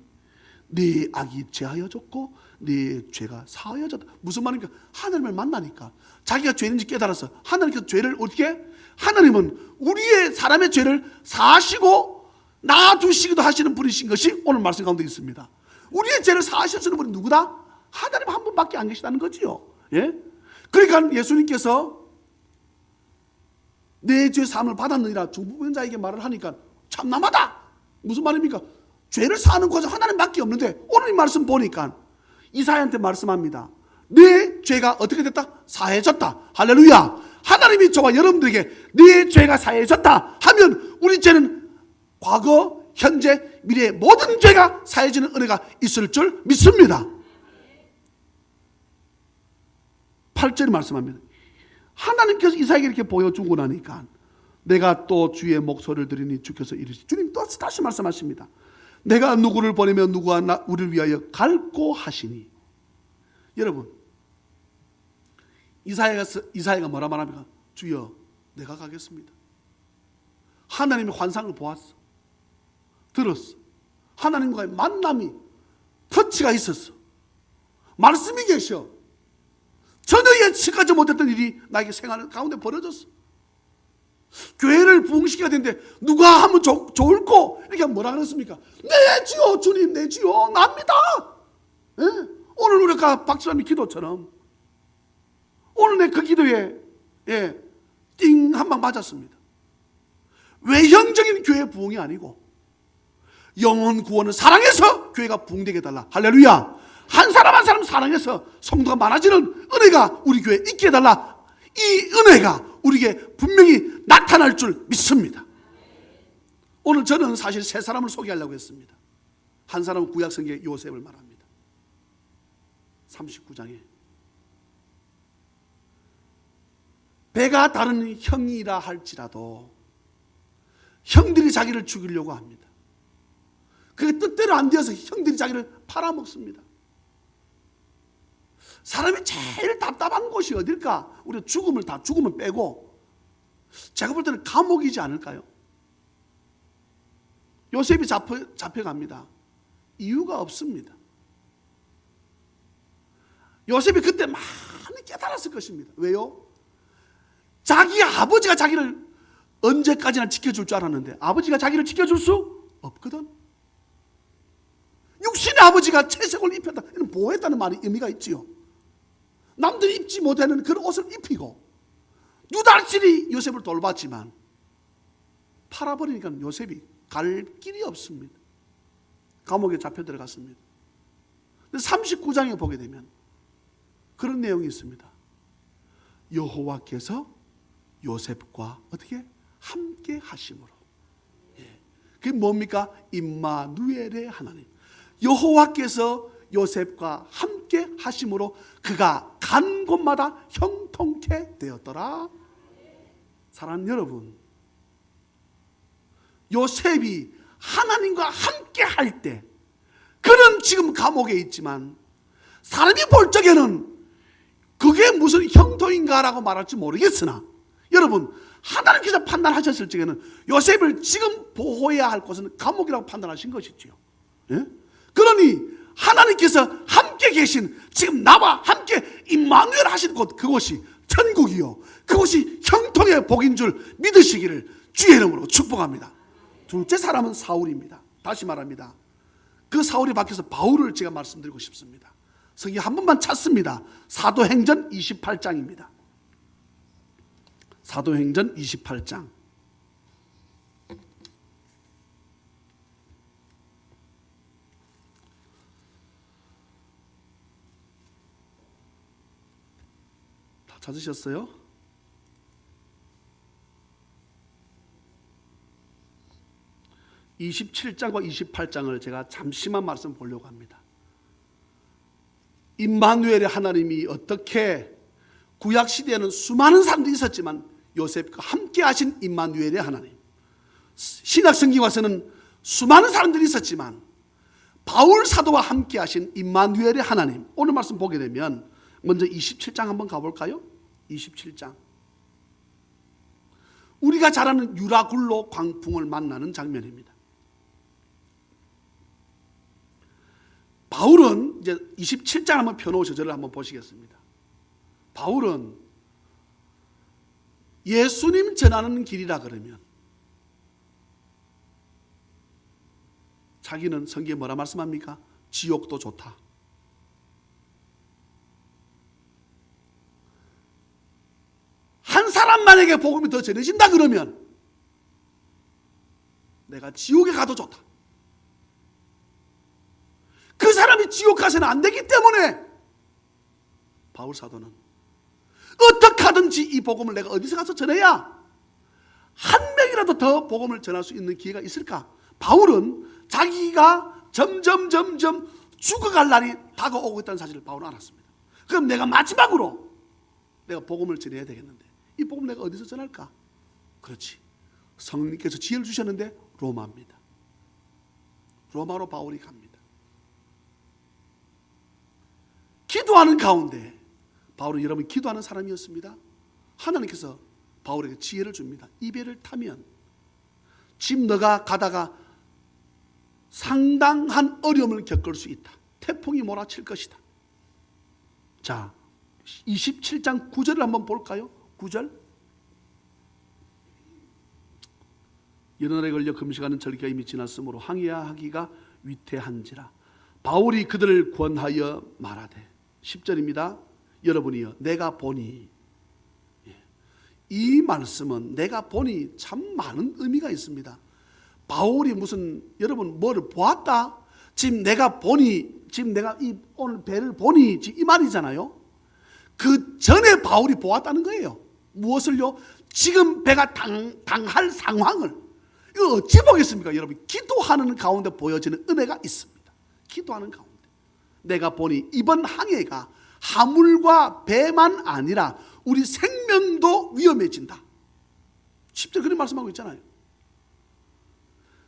네 악이 제하여졌고 네 죄가 사하여졌다. 무슨 말입니까? 하나님을 만나니까 자기가 죄인지 깨달아서 하나님께서 죄를 어떻게? 하나님은 우리의 사람의 죄를 사하시고 놔두시기도 하시는 분이신 것이 오늘 말씀 가운데 있습니다. 우리의 죄를 사하시는 분이 누구다? 하나님 한 분밖에 안 계시다는 거지요. 예? 그러니까 예수님께서 내 죄 사함을 받았느니라 중보자에게 말을 하니까 참남하다. 무슨 말입니까? 죄를 사하는 곳은 하나님밖에 없는데 오늘 이 말씀 보니까 이사야한테 말씀합니다. 내 죄가 어떻게 됐다? 사해졌다. 할렐루야. 하나님이 저와 여러분들에게 내 죄가 사해졌다 하면 우리 죄는 과거, 현재, 미래의 모든 죄가 사해지는 은혜가 있을 줄 믿습니다. 8절에 말씀합니다. 하나님께서 이사야에게 이렇게 보여주고 나니까 내가 또 주의 목소리를 들으니 주께서 이르시, 주님 또 다시 말씀하십니다. 내가 누구를 보내며 누구가 우리를 위하여 갈고 하시니. 여러분, 이사야가 뭐라 말합니까? 주여 내가 가겠습니다. 하나님의 환상을 보았어, 들었어. 하나님과의 만남이, 터치가 있었어. 말씀이 계셔. 전혀 예측하지 못했던 일이 나에게 생활 가운데 벌어졌어. 교회를 부흥시켜야 되는데 누가 하면 좋을꼬? 이렇게 뭐라 그랬습니까? 내 주여, 주님 내 주여, 납니다. 예? 오늘 우리가 박수함이 기도처럼 오늘 내 그 기도에 띵 한 방 맞았습니다. 외형적인 교회 부흥이 아니고 영혼 구원을 사랑해서 교회가 부흥되게 해달라. 할렐루야. 한 사람 한 사람 사랑해서 성도가 많아지는 은혜가 우리 교회에 있게 해달라. 이 은혜가 우리에게 분명히 나타날 줄 믿습니다. 오늘 저는 사실 세 사람을 소개하려고 했습니다. 한 사람은 구약성경의 요셉을 말합니다. 39장에 배가 다른 형이라 할지라도 형들이 자기를 죽이려고 합니다. 그게 뜻대로 안 되어서 형들이 자기를 팔아먹습니다. 사람이 제일 답답한 곳이 어딜까? 우리가 죽음을 빼고 제가 볼 때는 감옥이지 않을까요? 요셉이 잡혀갑니다. 이유가 없습니다. 요셉이 그때 많이 깨달았을 것입니다. 왜요? 자기 아버지가 자기를 언제까지나 지켜줄 줄 알았는데 아버지가 자기를 지켜줄 수 없거든. 육신의 아버지가 채색을 입혔다. 이는 보호했다는 말이 의미가 있지요. 남들이 입지 못하는 그런 옷을 입히고 누달질이 요셉을 돌봤지만 팔아버리니까 요셉이 갈 길이 없습니다. 감옥에 잡혀 들어갔습니다. 39장에 보게 되면 그런 내용이 있습니다. 여호와께서 요셉과 어떻게 함께 하심으로. 그게 뭡니까? 임마누엘의 하나님. 여호와께서 요셉과 함께 하심으로 그가 간 곳마다 형통케 되었더라. 사랑하는 여러분, 요셉이 하나님과 함께 할 때 그는 지금 감옥에 있지만 사람이 볼 적에는 그게 무슨 형통인가라고 말할지 모르겠으나 여러분, 하나님께서 판단하셨을 적에는 요셉을 지금 보호해야 할 곳은 감옥이라고 판단하신 것이지요. 예? 그러니 하나님께서 함께 계신, 지금 나와 함께 임마누엘 하신 곳, 그곳이 천국이요, 그곳이 형통의 복인 줄 믿으시기를 주의 이름으로 축복합니다. 둘째 사람은 사울입니다. 다시 말합니다. 그 사울이 바뀌어서 바울을 제가 말씀드리고 싶습니다. 성경 한 번만 찾습니다. 사도행전 28장입니다. 사도행전 28장. 다 찾으셨어요? (27장과 28장을) 제가 잠시만 말씀 보려고 합니다. 임마누엘의 하나님이 어떻게, 구약시대에는 수많은 사람들이 있었지만 요셉과 함께 하신 임마누엘의 하나님, 신약성경에 와서는 수많은 사람들이 있었지만 바울 사도와 함께 하신 임마누엘의 하나님, 오늘 말씀 보게 되면 먼저 27장 한번 가볼까요? 27장. 우리가 잘 아는 유라굴로 광풍을 만나는 장면입니다. 바울은 이제 27장 한번 펴놓으셔서 저를 한번 보시겠습니다. 바울은 예수님 전하는 길이라 그러면 자기는 성경에 뭐라 말씀합니까? 지옥도 좋다. 한 사람만에게 복음이 더 전해진다 그러면 내가 지옥에 가도 좋다. 그 사람이 지옥 가서는 안 되기 때문에 바울 사도는 어떻게 하든지 이 복음을 내가 어디서 가서 전해야 한 명이라도 더 복음을 전할 수 있는 기회가 있을까? 바울은 자기가 점점 죽어갈 날이 다가오고 있다는 사실을 바울은 알았습니다. 그럼 내가 마지막으로 내가 복음을 전해야 되겠는데 이 복음 내가 어디서 전할까? 그렇지, 성령님께서 지혜를 주셨는데 로마입니다. 로마로 바울이 갑니다. 기도하는 가운데 바울은 여러분 기도하는 사람이었습니다. 하나님께서 바울에게 지혜를 줍니다. 이 배를 타면 지금 너가 가다가 상당한 어려움을 겪을 수 있다. 태풍이 몰아칠 것이다. 자, 27장 9절을 한번 볼까요? 9절. 여러 날에 걸려 금식하는 절기가 이미 지났으므로 항해야 하기가 위태한지라. 바울이 그들을 권하여 말하되 10절입니다. 여러분이여 내가 보니, 이 말씀은 내가 보니 참 많은 의미가 있습니다. 바울이 무슨 여러분 뭐를 보았다? 지금 내가 보니 지금 내가 오늘 배를 보니 지금 이 말이잖아요. 그 전에 바울이 보았다는 거예요. 무엇을요? 지금 배가 당할 상황을. 이거 어찌 보겠습니까? 여러분, 기도하는 가운데 보여지는 은혜가 있습니다. 기도하는 가운데 내가 보니 이번 항해가 화물과 배만 아니라 우리 생명도 위험해진다. 10절 그런 말씀하고 있잖아요.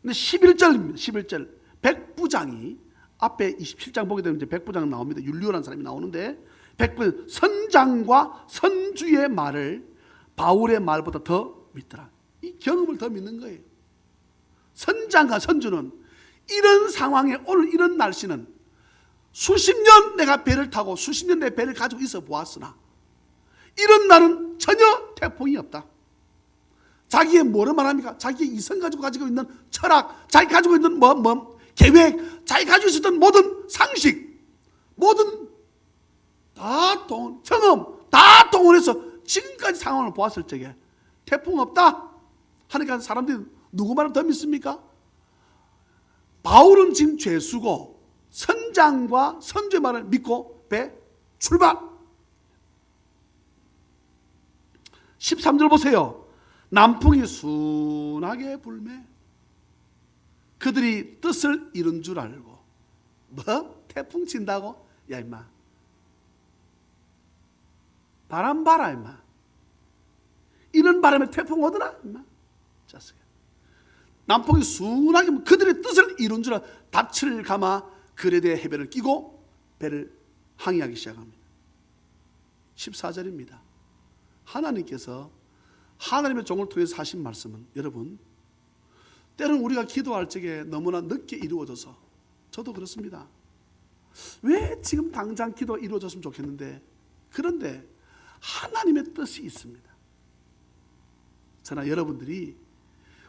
근데 11절입니다. 11절 백부장이 앞에 27장 보게 되면 이제 백부장 나옵니다. 율리오라는 사람이 나오는데 백부장 선장과 선주의 말을 바울의 말보다 더 믿더라. 이 경험을 더 믿는 거예요. 선장과 선주는 이런 상황에 오늘 이런 날씨는 수십 년 내가 배를 타고 수십 년 내 배를 가지고 있어 보았으나 이런 날은 전혀 태풍이 없다. 자기의 뭐를 말합니까? 자기의 이성 가지고 있는 철학, 자기 가지고 있는 계획, 자기 가지고 있었던 모든 상식, 모든 경험 다 동원해서 지금까지 상황을 보았을 적에 태풍 없다 하니까 사람들이 누구 말을 더 믿습니까? 바울은 지금 죄수고 선장과 선주의 말을 믿고 배 출발. 13절 보세요. 남풍이 순하게 불매 그들이 뜻을 이룬 줄 알고. 뭐? 태풍 친다고? 야 임마, 바람 봐라 임마. 이런 바람에 태풍 오더라 임마. 자식아. 남풍이 순하게 그들의 뜻을 이룬 줄 알고 닻을 감아 그에 대해 해변을 끼고 배를 항해하기 시작합니다. 14절입니다. 하나님께서 하나님의 종을 통해서 하신 말씀은 여러분, 때로는 우리가 기도할 적에 너무나 늦게 이루어져서, 저도 그렇습니다. 왜 지금 당장 기도가 이루어졌으면 좋겠는데, 그런데 하나님의 뜻이 있습니다. 저나 여러분들이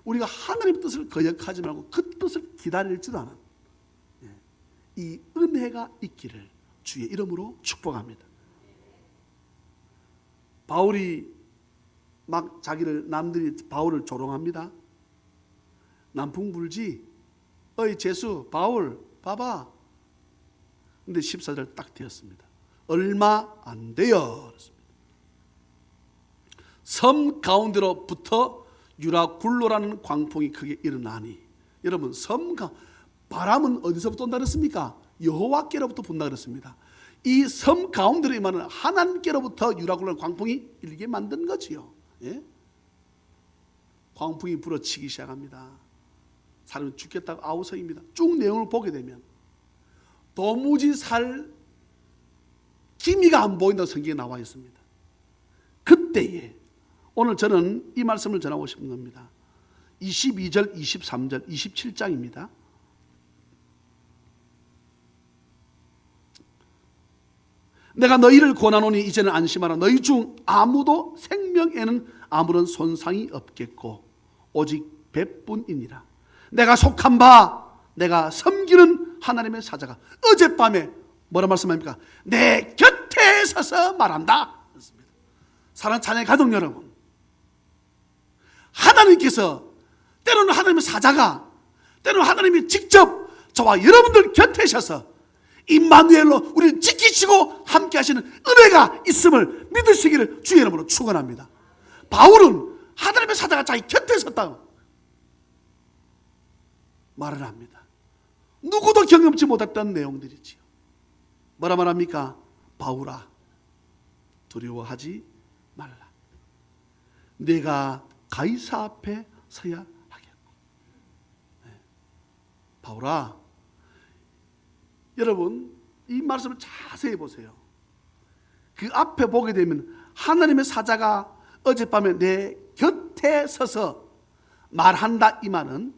우리가 하나님의 뜻을 거역하지 말고 그 뜻을 기다릴지도 않은 이 은혜가 있기를 주의 이름으로 축복합니다. 바울이 막 남들이 바울을 조롱합니다. 남풍 불지? 어이 제수 바울 봐봐. 근데 14절 딱 되었습니다. 얼마 안 돼요. 그렇습니다. 섬 가운데로부터 유라굴로라는 광풍이 크게 일어나니. 여러분, 바람은 어디서부터 온다 그랬습니까? 여호와께로부터 분다 그랬습니다. 이 섬 가운데로 임하는 하나님께로부터 유라굴로라는 광풍이 일게 만든 거지요. 예? 광풍이 불어치기 시작합니다. 사람이 죽겠다고 아우성입니다. 쭉 내용을 보게 되면 도무지 살 기미가 안 보인다고 성경에 나와 있습니다. 그때에 오늘 저는 이 말씀을 전하고 싶은 겁니다. 22절, 23절, 27장입니다. 내가 너희를 권하노니 이제는 안심하라. 너희 중 아무도 생명에는 아무런 손상이 없겠고 오직 배뿐이니라. 내가 속한 바 내가 섬기는 하나님의 사자가 어젯밤에 뭐라 말씀합니까? 내 곁에 서서 말한다. 사랑하는 자녀의 가족 여러분, 하나님께서 때로는 하나님의 사자가, 때로는 하나님이 직접 저와 여러분들 곁에 서서 임마누엘로 우리를 지키시고 함께 하시는 은혜가 있음을 믿으시기를 주의 이름으로 축원합니다. 바울은 하나님의 사자가 자기 곁에 섰다고 말을 합니다. 누구도 경험치 못했던 내용들이지요. 뭐라 말합니까? 바울아, 두려워하지 말라. 내가 가이사 앞에 서야 하겠고. 바울아, 여러분 이 말씀을 자세히 보세요. 그 앞에 보게 되면 하나님의 사자가 어젯밤에 내 곁에 서서 말한다. 이 말은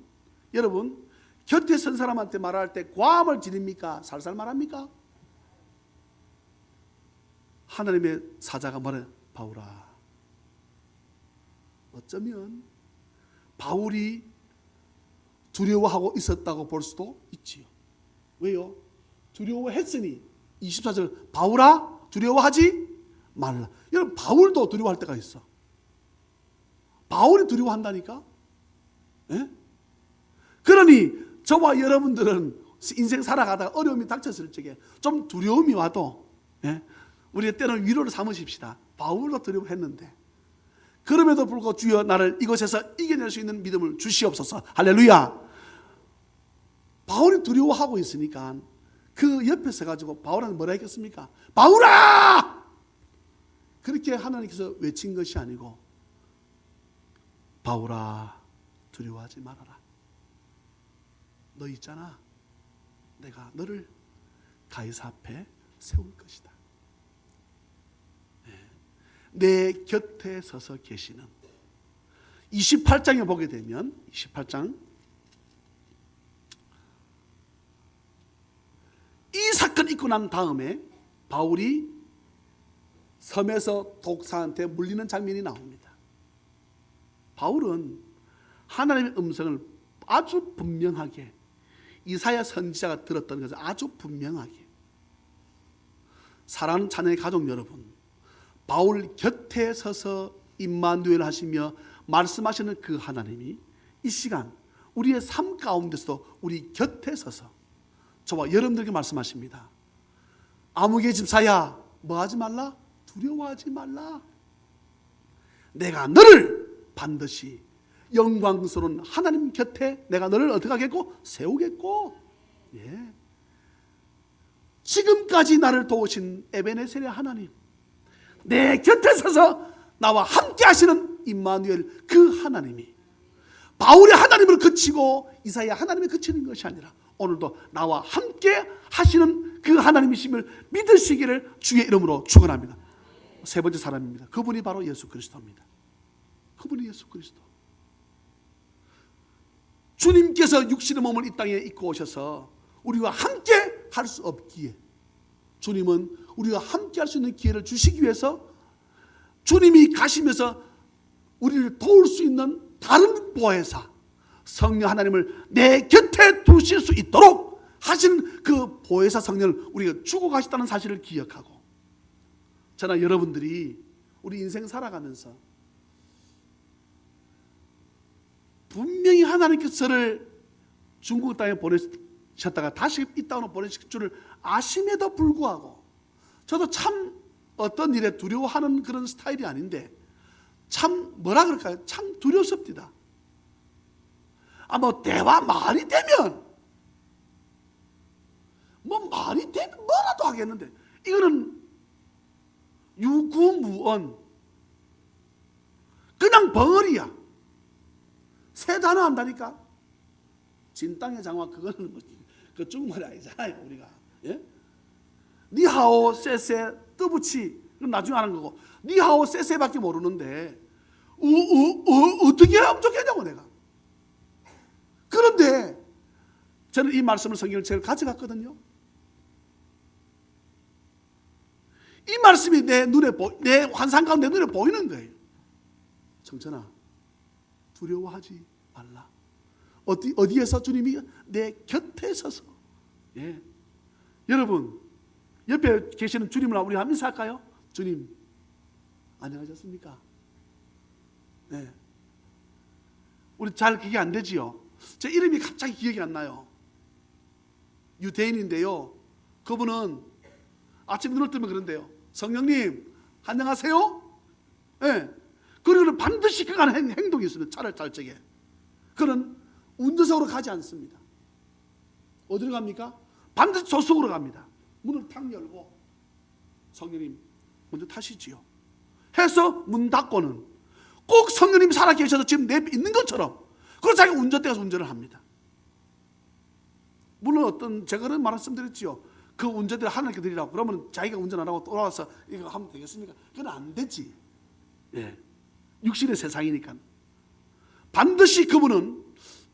여러분 곁에 선 사람한테 말할 때 과함을 지닙니까? 살살 말합니까? 하나님의 사자가 말해, 바울아, 어쩌면 바울이 두려워하고 있었다고 볼 수도 있지요. 왜요? 두려워했으니 24절 바울아 두려워하지 말라. 여러분 바울도 두려워할 때가 있어. 바울이 두려워한다니까. 예? 그러니 저와 여러분들은 인생 살아가다가 어려움이 닥쳤을 적에 좀 두려움이 와도 우리가 때로는 위로를 삼으십시다. 바울도 두려워했는데 그럼에도 불구하고 주여 나를 이곳에서 이겨낼 수 있는 믿음을 주시옵소서. 할렐루야. 바울이 두려워하고 있으니까 그 옆에 서가지고 바울한테 뭐라 했겠습니까? 바울아! 그렇게 하나님께서 외친 것이 아니고 바울아 두려워하지 말아라. 너 있잖아. 내가 너를 가이사 앞에 세울 것이다. 내 곁에 서서 계시는 28장에 보게 되면 28장 이 사건이 있고 난 다음에 바울이 섬에서 독사한테 물리는 장면이 나옵니다. 바울은 하나님의 음성을 아주 분명하게 이사야 선지자가 들었던 것을 아주 분명하게 사랑하는 자녀의 가족 여러분, 바울 곁에 서서 임마누엘 하시며 말씀하시는 그 하나님이 이 시간 우리의 삶 가운데서도 우리 곁에 서서 저와 여러분들에게 말씀하십니다. 아무개 집사야 뭐 하지 말라? 두려워하지 말라. 내가 너를 반드시 영광스러운 하나님 곁에 내가 너를 어떻게 하겠고? 세우겠고. 예. 지금까지 나를 도우신 에베네셀의 하나님, 내 곁에 서서 나와 함께 하시는 임마누엘 그 하나님이 바울의 하나님을 그치고 이사야 하나님을 그치는 것이 아니라 오늘도 나와 함께 하시는 그 하나님이심을 믿으시기를 주의 이름으로 축원합니다. 세 번째 사람입니다. 그분이 바로 예수 그리스도입니다. 그분이 예수 그리스도. 주님께서 육신의 몸을 이 땅에 입고 오셔서 우리와 함께 할 수 없기에 주님은 우리와 함께 할 수 있는 기회를 주시기 위해서 주님이 가시면서 우리를 도울 수 있는 다른 보혜사 성령 하나님을 내 곁에 두실 수 있도록 하시는 그 보혜사 성령을 우리가 주고 가셨다는 사실을 기억하고 저나 여러분들이 우리 인생 살아가면서 분명히 하나님께서 저를 중국 땅에 보내셨다가 다시 이 땅으로 보내실 줄을 아심에도 불구하고 저도 참 어떤 일에 두려워하는 그런 스타일이 아닌데 참 뭐라 그럴까요? 참 두렵습니다. 뭐 대화 말이 되면 뭐 말이 되면 뭐라도 하겠는데 이거는 유구무언 그냥 벙어리야. 세 단어 한다니까. 진땅의 장화 그거는 뭐, 그 중국말이 아니잖아요 우리가. 예? 니하오 쎄쎄 뜨부치 그건 나중에 하는 거고 니하오 쎄쎄밖에 모르는데 어떻게 하면 좋겠냐고 내가. 그런데 저는 이 말씀을 성경을 제가 가져갔거든요. 이 말씀이 내 눈에 내 환상 가운데 내 눈에 보이는 거예요. 정천아 두려워하지 말라. 어디에서 주님이 내 곁에 서서. 예. 여러분 옆에 계시는 주님을 우리 한번 인사할까요? 주님 안녕하셨습니까? 네. 우리 잘 기억이 안 되지요. 제 이름이 갑자기 기억이 안 나요. 유대인인데요. 그분은 아침 눈을 뜨면 그런데요. 성령님 안녕하세요. 네. 그리고는 반드시 그간 행동이 있습니다. 차를 탈 적에 그는 운전석으로 가지 않습니다. 어디로 갑니까? 반드시 조수석으로 갑니다. 문을 탁 열고 성령님 먼저 타시지요 해서 문 닫고는 꼭 성령님 살아계셔서 지금 내 있는 것처럼 그래서 자기가 운전대에서 운전을 합니다. 물론 어떤 제가 그런 말씀드렸지요. 그 운전대를 하나님께 드리라고. 그러면 자기가 운전 안 하고 돌아와서 이거 하면 되겠습니까? 그건 안 되지. 예. 육신의 세상이니까. 반드시 그분은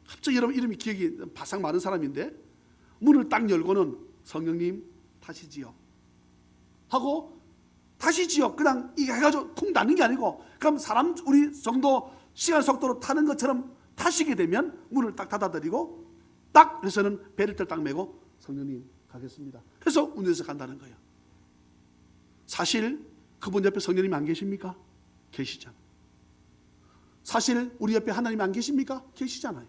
갑자기 여러분 이름이 기억이 바싹 많은 사람인데 문을 딱 열고는 성령님 타시지요 하고 타시지요 그냥 이게 해가지고 쿵 닫는 게 아니고 그럼 사람 우리 정도 시간 속도로 타는 것처럼 타시게 되면 문을 딱 닫아드리고 딱 해서는 베르트를 딱 메고 성령님 가겠습니다 해서 운전해서 간다는 거예요. 사실 그분 옆에 성령님 안 계십니까? 계시잖아요. 사실 우리 옆에 하나님 안 계십니까? 계시잖아요.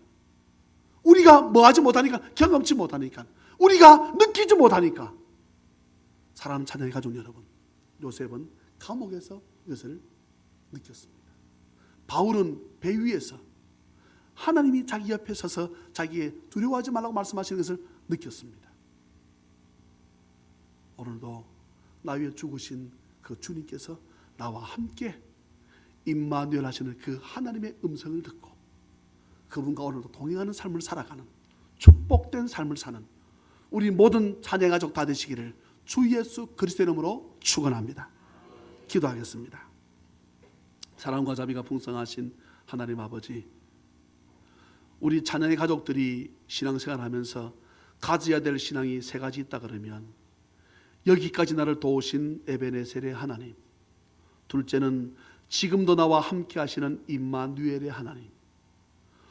우리가 뭐 하지 못하니까 경험치 못하니까 우리가 느끼지 못하니까. 사랑하는 찬양의 가족 여러분, 요셉은 감옥에서 이것을 느꼈습니다. 바울은 배 위에서 하나님이 자기 옆에 서서 자기의 두려워하지 말라고 말씀하시는 것을 느꼈습니다. 오늘도 나 위에 죽으신 그 주님께서 나와 함께 임마누엘 하시는 그 하나님의 음성을 듣고 그분과 오늘도 동행하는 삶을 살아가는 축복된 삶을 사는 우리 모든 찬양 가족 다 되시기를 주 예수 그리스도의 이름으로 축원합니다. 기도하겠습니다. 사랑과 자비가 풍성하신 하나님 아버지, 우리 찬양의 가족들이 신앙생활하면서 가져야 될 신앙이 세 가지 있다 그러면 여기까지 나를 도우신 에베네셀의 하나님, 둘째는 지금도 나와 함께 하시는 임마누엘의 하나님,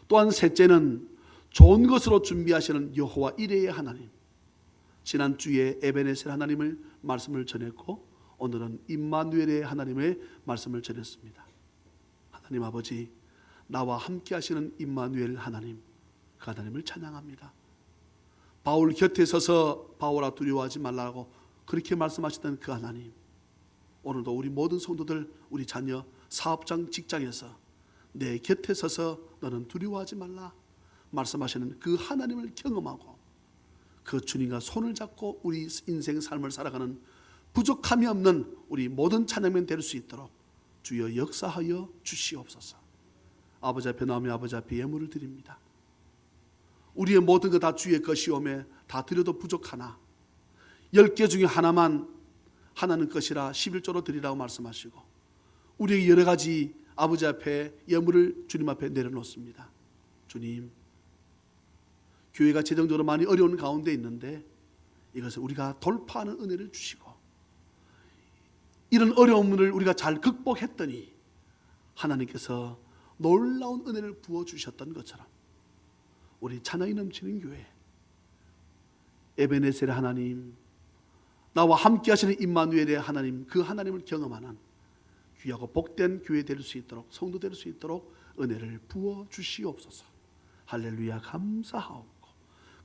또한 셋째는 좋은 것으로 준비하시는 여호와 이레의 하나님. 지난주에 에베네셀 하나님을 말씀을 전했고 오늘은 임마누엘의 하나님의 말씀을 전했습니다. 하나님 아버지, 나와 함께 하시는 임마누엘 하나님, 그 하나님을 찬양합니다. 바울 곁에 서서 바울아 두려워하지 말라고 그렇게 말씀하시던 그 하나님, 오늘도 우리 모든 성도들, 우리 자녀, 사업장, 직장에서 내 곁에 서서 너는 두려워하지 말라 말씀하시는 그 하나님을 경험하고 그 주님과 손을 잡고 우리 인생 삶을 살아가는 부족함이 없는 우리 모든 찬양면 될 수 있도록 주여 역사하여 주시옵소서. 아버지 앞에 나오며 아버지 앞에 예물을 드립니다. 우리의 모든 것 다 주의 것이오매 다 드려도 부족하나 10개 중에 하나만 하나는 것이라 11조로 드리라고 말씀하시고 우리에게 여러 가지 아버지 앞에 예물을 주님 앞에 내려놓습니다. 주님, 교회가 재정적으로 많이 어려운 가운데 있는데 이것을 우리가 돌파하는 은혜를 주시고 이런 어려움을 우리가 잘 극복했더니 하나님께서 놀라운 은혜를 부어주셨던 것처럼 우리 찬양이 넘치는 교회, 에베네셀의 하나님, 나와 함께 하시는 임마누엘의 하나님, 그 하나님을 경험하는 귀하고 복된 교회 될 수 있도록, 성도 될 수 있도록 은혜를 부어주시옵소서. 할렐루야, 감사하옵고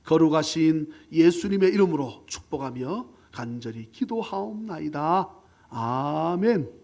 거룩하신 예수님의 이름으로 축복하며 간절히 기도하옵나이다. 아멘.